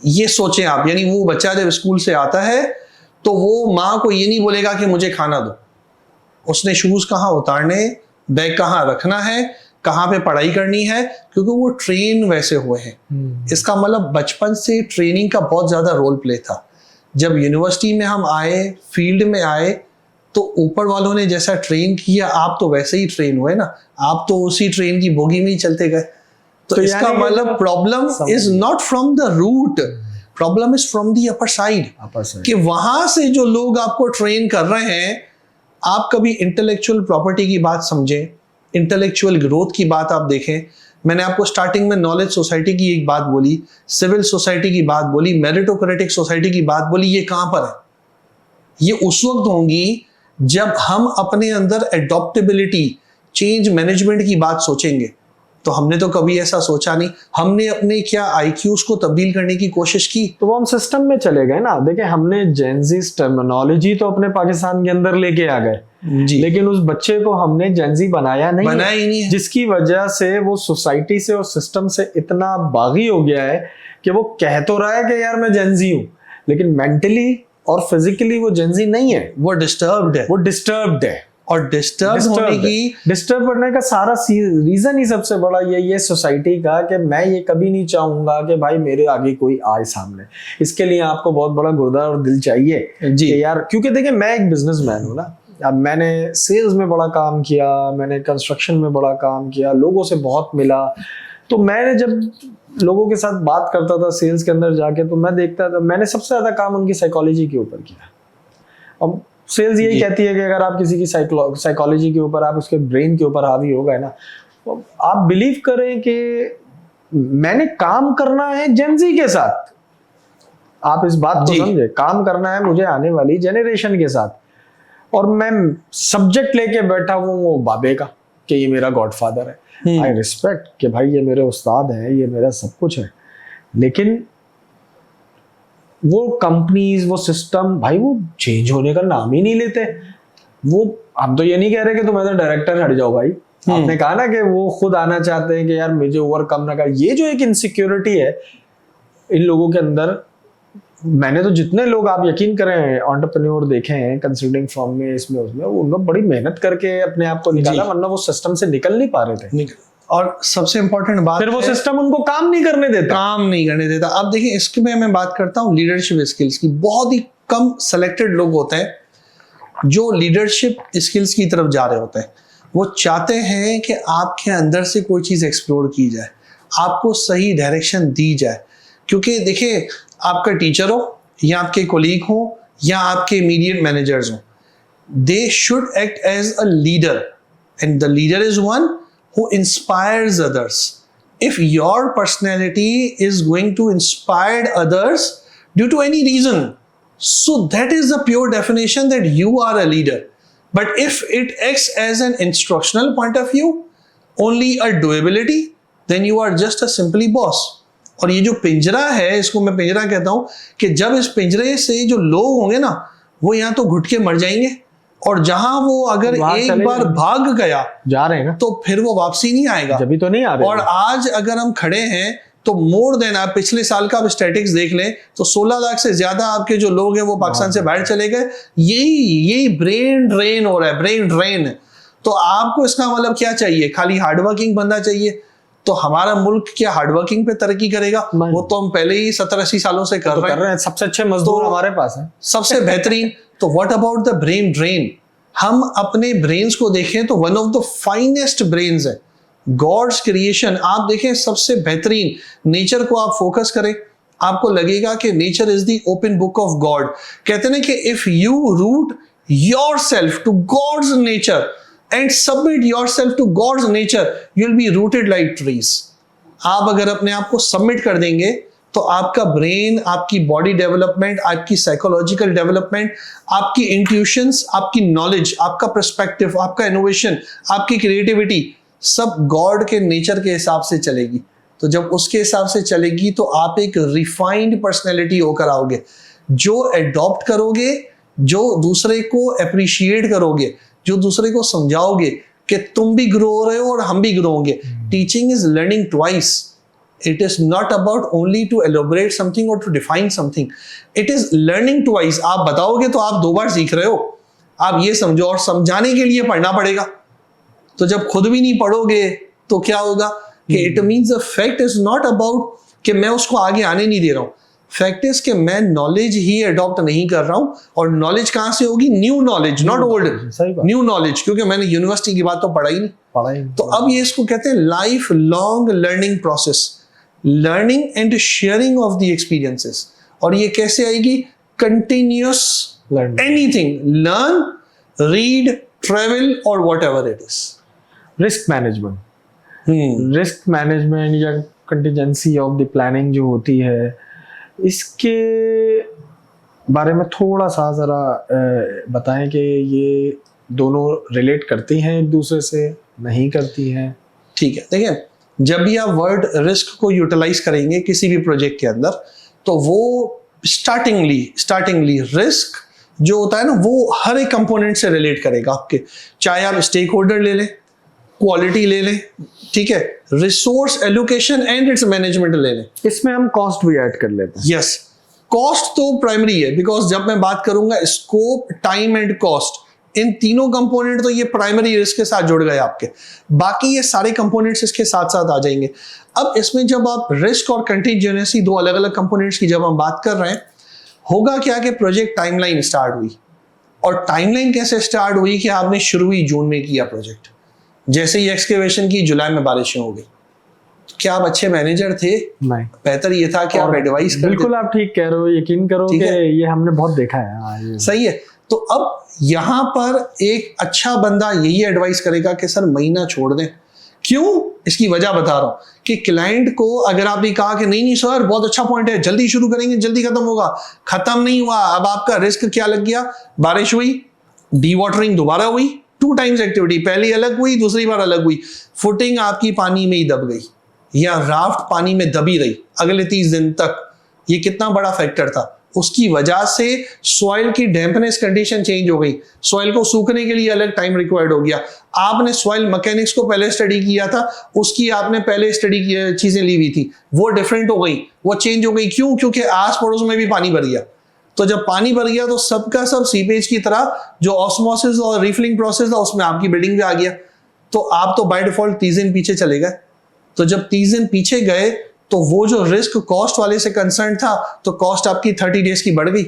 ये सोचें आप, यानी वो बच्चा जब स्कूल से आता है तो वो माँ को ये नहीं बोलेगा कि मुझे खाना दो। उसने शूज कहाँ उतारने, बैग कहाँ रखना है, कहाँ पे पढ़ाई करनी है, क्योंकि वो ट्रेन वैसे हुए हैं। इसका मतलब बचपन से ट्रेनिंग का बहुत ज्यादा रोल प्ले था। जब यूनिवर्सिटी में हम आए, फील्ड में आए, तो ऊपर वालों ने जैसा ट्रेन किया, आप तो वैसे ही ट्रेन हुए ना, आप तो उसी ट्रेन की बोगी में ही चलते गए। तो इसका मतलब problem is not from the root, problem is from the upper side, कि वहां से जो लोग आपको ट्रेन कर रहे हैं। आप कभी इंटेलेक्चुअल प्रॉपर्टी की बात समझें, इंटेलेक्चुअल ग्रोथ की बात आप देखें। मैंने आपको स्टार्टिंग में नॉलेज सोसाइटी की एक बात बोली, सिविल सोसाइटी की बात बोली, मेरिटोक्रेटिक सोसाइटी की बात बोली। ये कहां पर है? ये उस वक्त होंगी जब हम अपने अंदर एडॉप्टेबिलिटी, चेंज मैनेजमेंट की बात सोचेंगे। तो हमने तो कभी ऐसा सोचा नहीं। हमने अपने क्या आईक्यूज को तब्दील करने की कोशिश की, तो वो हम सिस्टम में चले गए ना। देखिए, हमने जेनजी टर्मिनोलॉजी तो अपने पाकिस्तान के अंदर लेके आ गए, लेकिन उस बच्चे को हमने जेनजी बनाया ही नहीं है। जिसकी वजह से वो सोसाइटी से और सिस्टम से इतना बागी हो गया है कि वो कह तो रहा है कि यार मैं जेनजी हूँ, लेकिन मेंटली और फिजिकली वो जेनजी नहीं है, वो डिस्टर्ब्ड है। वो डिस्टर्ब्ड है। और डिस्टर्ब करने का सारा रीजन ही सबसे बड़ा यही है सोसाइटी का, कि मैं ये कभी नहीं चाहूंगा कि भाई मेरे आगे कोई आए सामने। इसके लिए आपको बहुत बड़ा गुर्दा और दिल चाहिए जी यार। क्योंकि देखिए, मैं एक बिजनेसमैन हूँ ना। अब मैंने सेल्स में बड़ा काम किया, मैंने कंस्ट्रक्शन में बड़ा काम किया, लोगों से बहुत मिला। तो मैंने जब लोगों के साथ बात करता था सेल्स के अंदर जाके, तो मैं देखता था, मैंने सबसे ज्यादा काम उनकी साइकोलॉजी के ऊपर किया। अब सेल्स यही कहती है कि अगर आप किसी की साइकोलॉजी के ऊपर, आप उसके ब्रेन के ऊपर हावी हो गए ना, तो आप बिलीव करें कि मैंने काम करना है जेनजी के साथ। आप इस बात को समझे, काम करना है मुझे आने वाली जेनरेशन के साथ, और मैं सब्जेक्ट लेके बैठा हूँ वो बाबे का कि ये मेरा गॉडफादर है। आई रिस्पेक्ट कि भाई ये मेरे उस्ताद हैं, ये मेरा सब कुछ है, लेकिन वो कंपनीज, वो सिस्टम, भाई वो चेंज होने का नाम ही नहीं लेते। वो हम तो ये नहीं कह रहे कि तुम एज डायरेक्टर हट जाओ भाई। आपने कहा ना कि वो खुद आना चाहते हैं कि यार मुझे ओवरकम ना कर। ये जो एक इनसिक्योरिटी है इन लोगों के अंदर, मैंने तो जितने लोग, आप यकीन करें, एंटरप्रेन्योर देखे हैं कंसल्टिंग फर्म में, इसमें उसमें, उनको बड़ी मेहनत करके अपने आप को निकाला, वरना वो सिस्टम से निकल नहीं पा रहे थे। और सबसे इंपॉर्टेंट बात, फिर वो सिस्टम उनको काम नहीं करने देता। अब देखिए, इसके में मैं बात करता हूँ लीडरशिप स्किल्स की। बहुत ही कम सेलेक्टेड लोग होते हैं जो लीडरशिप स्किल्स की तरफ जा रहे होते हैं। वो चाहते हैं कि आपके अंदर से कोई चीज़ एक्सप्लोर की जाए, आपको सही डायरेक्शन दी जाए। क्योंकि देखिए, आपका टीचर हो या आपके कोलीग हो या आपके इमीडिएट मैनेजर्स हो, they should act as a leader, and the leader is one who inspires others. If your personality is going to inspire others due to any reason, so that is the pure definition that you are a leader. But if it acts as an instructional point of view, only a doability, then you are just a simply boss. और ये जो पिंजरा है, इसको मैं पिंजरा कहता हूं कि जब इस पिंजरे से जो लोग होंगे ना, वो यहाँ तो घुट के मर जाएंगे, और जहां वो अगर एक बार भाग गया जा रहे हैं ना, तो फिर वो वापसी नहीं आएगा। जब भी तो नहीं आ रहे। और आज अगर हम खड़े हैं तो मोर देन, आप पिछले साल का स्टैटिक्स देख लें तो 16 लाख से ज्यादा आपके जो लोग हैं वो पाकिस्तान से बाहर चले गए। यही ब्रेन ड्रेन हो रहा है, ब्रेन ड्रेन। तो आपको इसका मतलब क्या चाहिए? खाली हार्डवर्किंग बंदा चाहिए। तो हमारा मुल्क क्या हार्डवर्किंग पे तरक्की करेगा? वो तो हम पहले ही 70-80 सालों से कर रहे हैं। सबसे अच्छे मजदूर हमारे पास हैं, सबसे बेहतरीन। तो what about the brain drain? हम अपने ब्रेन्स को देखें तो one of the finest brains है, गॉड्स क्रिएशन। आप देखें सबसे बेहतरीन नेचर को आप फोकस करें, आपको लगेगा कि nature is the open book of God. कहते हैं कि if you root yourself to God's nature and submit yourself to God's nature, you will be rooted like trees. आप अगर अपने आप को सबमिट कर देंगे तो आपका ब्रेन, आपकी बॉडी डेवलपमेंट, आपकी साइकोलॉजिकल डेवलपमेंट, आपकी इंट्यूशंस, आपकी नॉलेज, आपका पर्सपेक्टिव, आपका इनोवेशन, आपकी क्रिएटिविटी सब गॉड के नेचर के हिसाब से चलेगी। तो जब उसके हिसाब से चलेगी तो आप एक रिफाइंड पर्सनैलिटी होकर आओगे, जो एडॉप्ट करोगे, जो दूसरे को अप्रिशिएट करोगे, जो दूसरे को समझाओगे कि तुम भी ग्रो हो रहे हो और हम भी ग्रो होंगे। Teaching is learning twice. It is not about only to elaborate something or to define something. It is learning twice. आप बताओगे तो आप 2 बार सीख रहे हो। आप ये समझो, और समझाने के लिए पढ़ना पड़ेगा। तो जब खुद भी नहीं पढ़ोगे तो क्या होगा कि it means the fact is not about कि मैं उसको आगे आने नहीं दे रहा हूँ। फैक्ट इज कि मैं नॉलेज ही अडॉप्ट नहीं कर रहा हूँ। और नॉलेज कहाँ से होगी? New knowledge, not old, new knowledge. क्योंकि मैंने यूनिवर्सिटी की बात तो पढ़ा ही नहीं। तो अब ये इसको कहते हैं life long learning process, learning and sharing of the experiences. और ये कैसे आएगी? Continuous anything, learn, read, travel और whatever it is. Risk management, risk management या कंटिजेंसी ऑफ द प्लानिंग जो होती है, इसके बारे में थोड़ा सा जरा बताएं कि ये दोनों रिलेट करती हैं एक दूसरे से, नहीं करती हैं? ठीक है, देखिए, जब भी आप वर्ड रिस्क को यूटिलाइज करेंगे किसी भी प्रोजेक्ट के अंदर, तो वो स्टार्टिंगली रिस्क जो होता है ना, वो हर एक कंपोनेंट से रिलेट करेगा आपके। चाहे आप स्टेक होल्डर ले लें, क्वालिटी ले लें, ठीक है, resource allocation and it's management ले लें। इसमें हम कॉस्ट भी ऐड कर लेते हैं। यस, कॉस्ट तो प्राइमरी है, बिकॉज जब मैं बात करूंगा स्कोप, टाइम एंड कॉस्ट, इन तीनों कंपोनेंट तो ये प्राइमरी रिस्क के साथ जुड़ गए आपके। बाकी ये सारे कंपोनेंट्स इसके साथ साथ आ जाएंगे। अब इसमें जब आप रिस्क और कंटीजेंसी, 2 अलग अलग कंपोनेंट्स की जब हम बात कर रहे हैं, होगा क्या कि प्रोजेक्ट टाइमलाइन स्टार्ट हुई। और टाइमलाइन कैसे स्टार्ट हुई कि आपने शुरू ही जून में किया प्रोजेक्ट, जैसे ही एक्सकेवेशन की जुलाई में बारिशें हो गई। क्या आप अच्छे मैनेजर थे? नहीं, बेहतर ये था कि आप एडवाइस करते। बिल्कुल आप ठीक कह रहे हो, यकीन करो कि ये हमने बहुत देखा है। हाँ, सही है। तो अब यहां पर एक अच्छा बंदा यही एडवाइस करेगा कि सर महीना छोड़ दें। क्यों? इसकी वजह बता रहा हूं कि क्लाइंट को अगर आपने कहा कि नहीं सर बहुत अच्छा पॉइंट है, जल्दी शुरू करेंगे, जल्दी खत्म होगा, खत्म नहीं हुआ। अब आपका रिस्क क्या लग गया? बारिश हुई, डी वाटरिंग दोबारा हुई, 2 टाइम्स एक्टिविटी, पहली अलग हुई, दूसरी बार अलग हुई, फुटिंग आपकी पानी में ही दब गई या राफ्ट पानी में दबी रही अगले 30 दिन तक। ये कितना बड़ा फैक्टर था। उसकी वजह से सॉइल की डैम्पनेस कंडीशन चेंज हो गई, सॉइल को सूखने के लिए अलग टाइम रिक्वायर्ड हो गया। आपने सॉइल मैकेनिक्स को पहले स्टडी किया था, उसकी आपने पहले स्टडी की चीजें ली हुई थी, वो डिफरेंट हो गई, वो चेंज हो गई। क्यों? क्योंकि आस पड़ोस में भी पानी भर गया। तो जब पानी भर गया तो सबका सब सीपेज की तरह जो ऑस्मोसिस और रिफिलिंग प्रोसेस था उसमें आपकी बिल्डिंग भी आ गया। तो आप तो बाय डिफॉल्ट 30 दिन पीछे चले गए। तो जब 30 दिन पीछे गए तो वो जो रिस्क कॉस्ट वाले से कंसर्न था, तो कॉस्ट आपकी 30 डेज की बढ़ गई।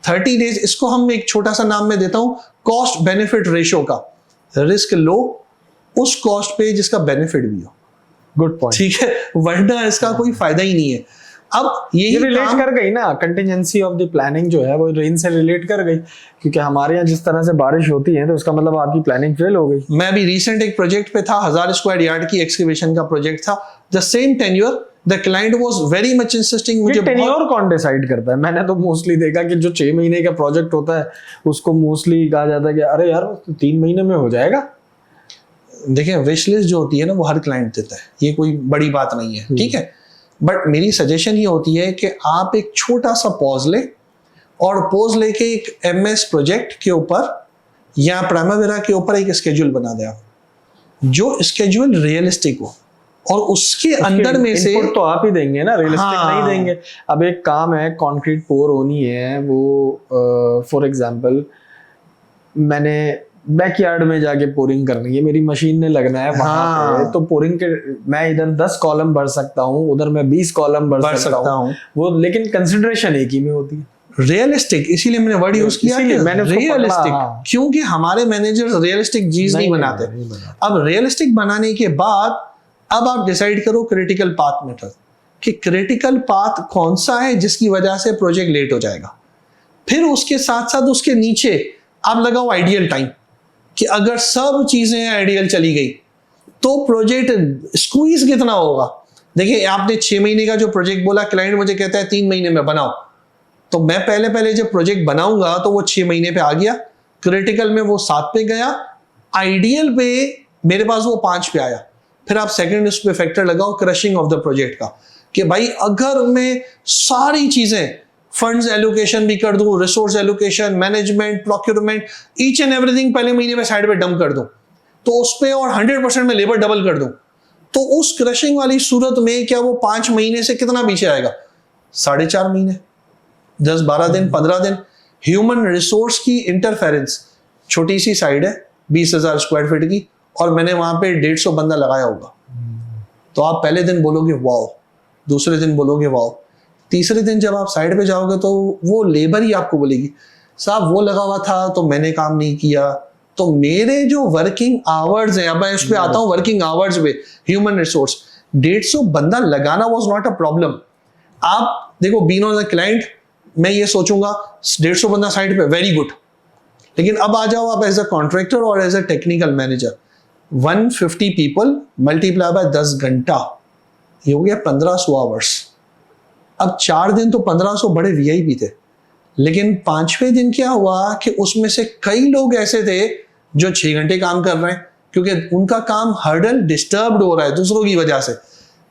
30 डेज, इसको हम एक छोटा सा नाम मैं देता हूं कॉस्ट बेनिफिट रेशियो का। रिस्क लो उस कॉस्ट पे जिसका बेनिफिट भी हो। Good point. ठीक है, वरना इसका कोई फायदा ही नहीं है। अब ये रिलेट कर गई ना, कंटिजेंसी ऑफ द प्लानिंग जो है वो रेन से रिलेट कर गई, क्योंकि हमारे यहाँ जिस तरह से बारिश होती है तो उसका मतलब आपकी प्लानिंग फेल हो गई। मैं भी रिसेंट एक प्रोजेक्ट पे था, 1000 स्क्वायर यार्ड की एक्सकेवेशन का प्रोजेक्ट था, the same tenure, the client was very much insisting. मुझे टेन्योर कौन डिसाइड करता है? मैंने तो मोस्टली देखा कि जो 6 महीने का प्रोजेक्ट होता है उसको मोस्टली कहा जाता है कि अरे यार 3 महीने में हो जाएगा। देखिए विश लिस्ट जो होती है ना वो हर क्लाइंट देता है, ये कोई बड़ी बात नहीं है, ठीक है। बट मेरी सजेशन ये होती है कि आप एक छोटा सा पॉज ले और पॉज लेके एक एमएस प्रोजेक्ट के ऊपर या प्राइमावेरा के ऊपर एक स्केड्यूल बना दे आप, जो स्केड्यूल रियलिस्टिक हो और उसके अंदर में से इनपुट तो आप ही देंगे ना, रियलिस्टिक हाँ। नहीं देंगे। अब एक काम है, कंक्रीट पोर होनी है, वो फॉर एग्जांपल मैंने बैकयार्ड में जाके पोरिंग करनी है, मेरी मशीन ने लगना है वहां हाँ। पे, तो पोरिंग के मैं इधर 10 कॉलम भर सकता हूँ, उधर मैं 20 कॉलम भर सकता हूँ वो, लेकिन कंसिडरेशन एक ही में होती है। रियलिस्टिक, इसीलिए मैंने वर्ड यूज किया इसीलिए कि मैंने उसको पकड़ा, रियलिस्टिक, हाँ। क्योंकि हमारे मैनेजर्स रियलिस्टिक चीज नहीं बनाते। अब रियलिस्टिक बनाने के बाद अब आप डिसाइड करो क्रिटिकल पाथ मेथड, कि क्रिटिकल पाथ कौन सा है जिसकी वजह से प्रोजेक्ट लेट हो जाएगा। फिर उसके साथ साथ उसके नीचे आप लगाओ आइडियल टाइम, कि अगर सब चीजें आइडियल चली गई तो प्रोजेक्ट स्क्वीज कितना होगा। देखिए आपने 6 महीने का जो प्रोजेक्ट बोला, क्लाइंट मुझे कहता है 3 महीने में बनाओ, तो मैं पहले जब प्रोजेक्ट बनाऊंगा तो वो 6 महीने पे आ गया, क्रिटिकल में वो 7 पे गया, आइडियल पे मेरे पास वो 5 पे आया। फिर आप सेकंड उस पे फैक्टर लगाओ क्रशिंग ऑफ द प्रोजेक्ट का, कि भाई अगर मैं सारी चीजें फंड्स एलोकेशन भी कर दूं, resource allocation, management, procurement, each and everything पहले महीने में साइड पे डंप कर दूं, तो उस पे और 100% में लेबर डबल कर दूं, तो उस क्रशिंग वाली सूरत में क्या वो 5 महीने से कितना पीछे आएगा? 4.5 महीने, 10-12 दिन, 15 दिन। ह्यूमन रिसोर्स की इंटरफेरेंस, छोटी सी साइड है 20,000 स्क्वायर फीट की, और मैंने वहां पे 150 बंदा लगाया होगा, तो आप पहले दिन बोलोगे वाओ, दूसरे दिन बोलोगे वाओ, तीसरे दिन जब आप साइड पे जाओगे तो वो लेबर ही आपको बोलेगी साहब वो लगा हुआ था तो मैंने काम नहीं किया। तो मेरे जो वर्किंग आवर्स है, अब मैं उस पे आता हूँ वर्किंग आवर्स पे, ह्यूमन रिसोर्स 150 बंदा लगाना वाज नॉट अ प्रॉब्लम। आप देखो बीइंग ऑन द क्लाइंट, मैं ये सोचूंगा 150 बंदा साइड पे, वेरी गुड, लेकिन अब आ जाओ आप एज अ कॉन्ट्रैक्टर और as a technical manager, 150 people multiply by 10 घंटा, ये हो गया 1500 आवर्स। अब 4 दिन तो 1500 बड़े वीआईपी थे, लेकिन 5वें दिन क्या हुआ कि उसमें से कई लोग ऐसे थे जो 6 घंटे काम कर रहे हैं, क्योंकि उनका काम हर्डल डिस्टर्ब्ड हो रहा है दूसरों की वजह से।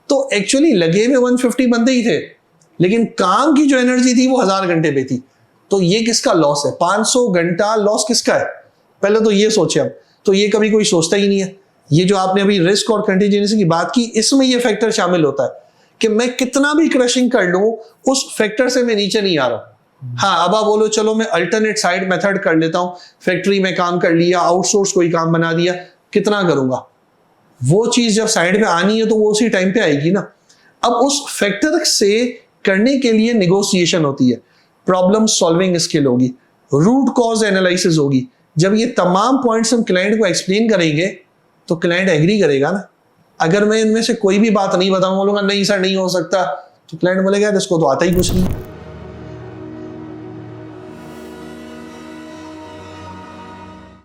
तो एक्चुअली लगे हुए 150 बंदे ही थे, लेकिन काम की जो एनर्जी थी वो 1000 घंटे पे थी। तो ये किसका लॉस है? 500 घंटा लॉस किसका है? पहले तो ये सोचे। अब तो ये कभी कोई सोचता ही नहीं है। ये जो आपने अभी रिस्क और कंटीजेंसी की बात की, इसमें ये फैक्टर शामिल होता है कि मैं कितना भी क्रशिंग कर लूं उस फैक्टर से मैं नीचे नहीं आ रहा। हाँ, अब आप बोलो चलो मैं अल्टरनेट साइड मेथड कर लेता हूं, फैक्ट्री में काम कर लिया, आउटसोर्स कोई काम बना दिया, कितना करूंगा? वो चीज जब साइड पे आनी है तो वो उसी टाइम पे आएगी ना। अब उस फैक्टर से करने के लिए नेगोशिएशन होती है, प्रॉब्लम सॉल्विंग स्किल होगी, रूट कॉज एनालिसिस होगी। जब ये तमाम पॉइंट्स हम क्लाइंट को एक्सप्लेन करेंगे तो क्लाइंट एग्री करेगा ना। अगर मैं इनमें से कोई भी बात नहीं बताऊंगा, बोलूंगा नहीं सर नहीं हो सकता, तो क्लाइंट बोलेगा इसको तो आता ही कुछ नहीं।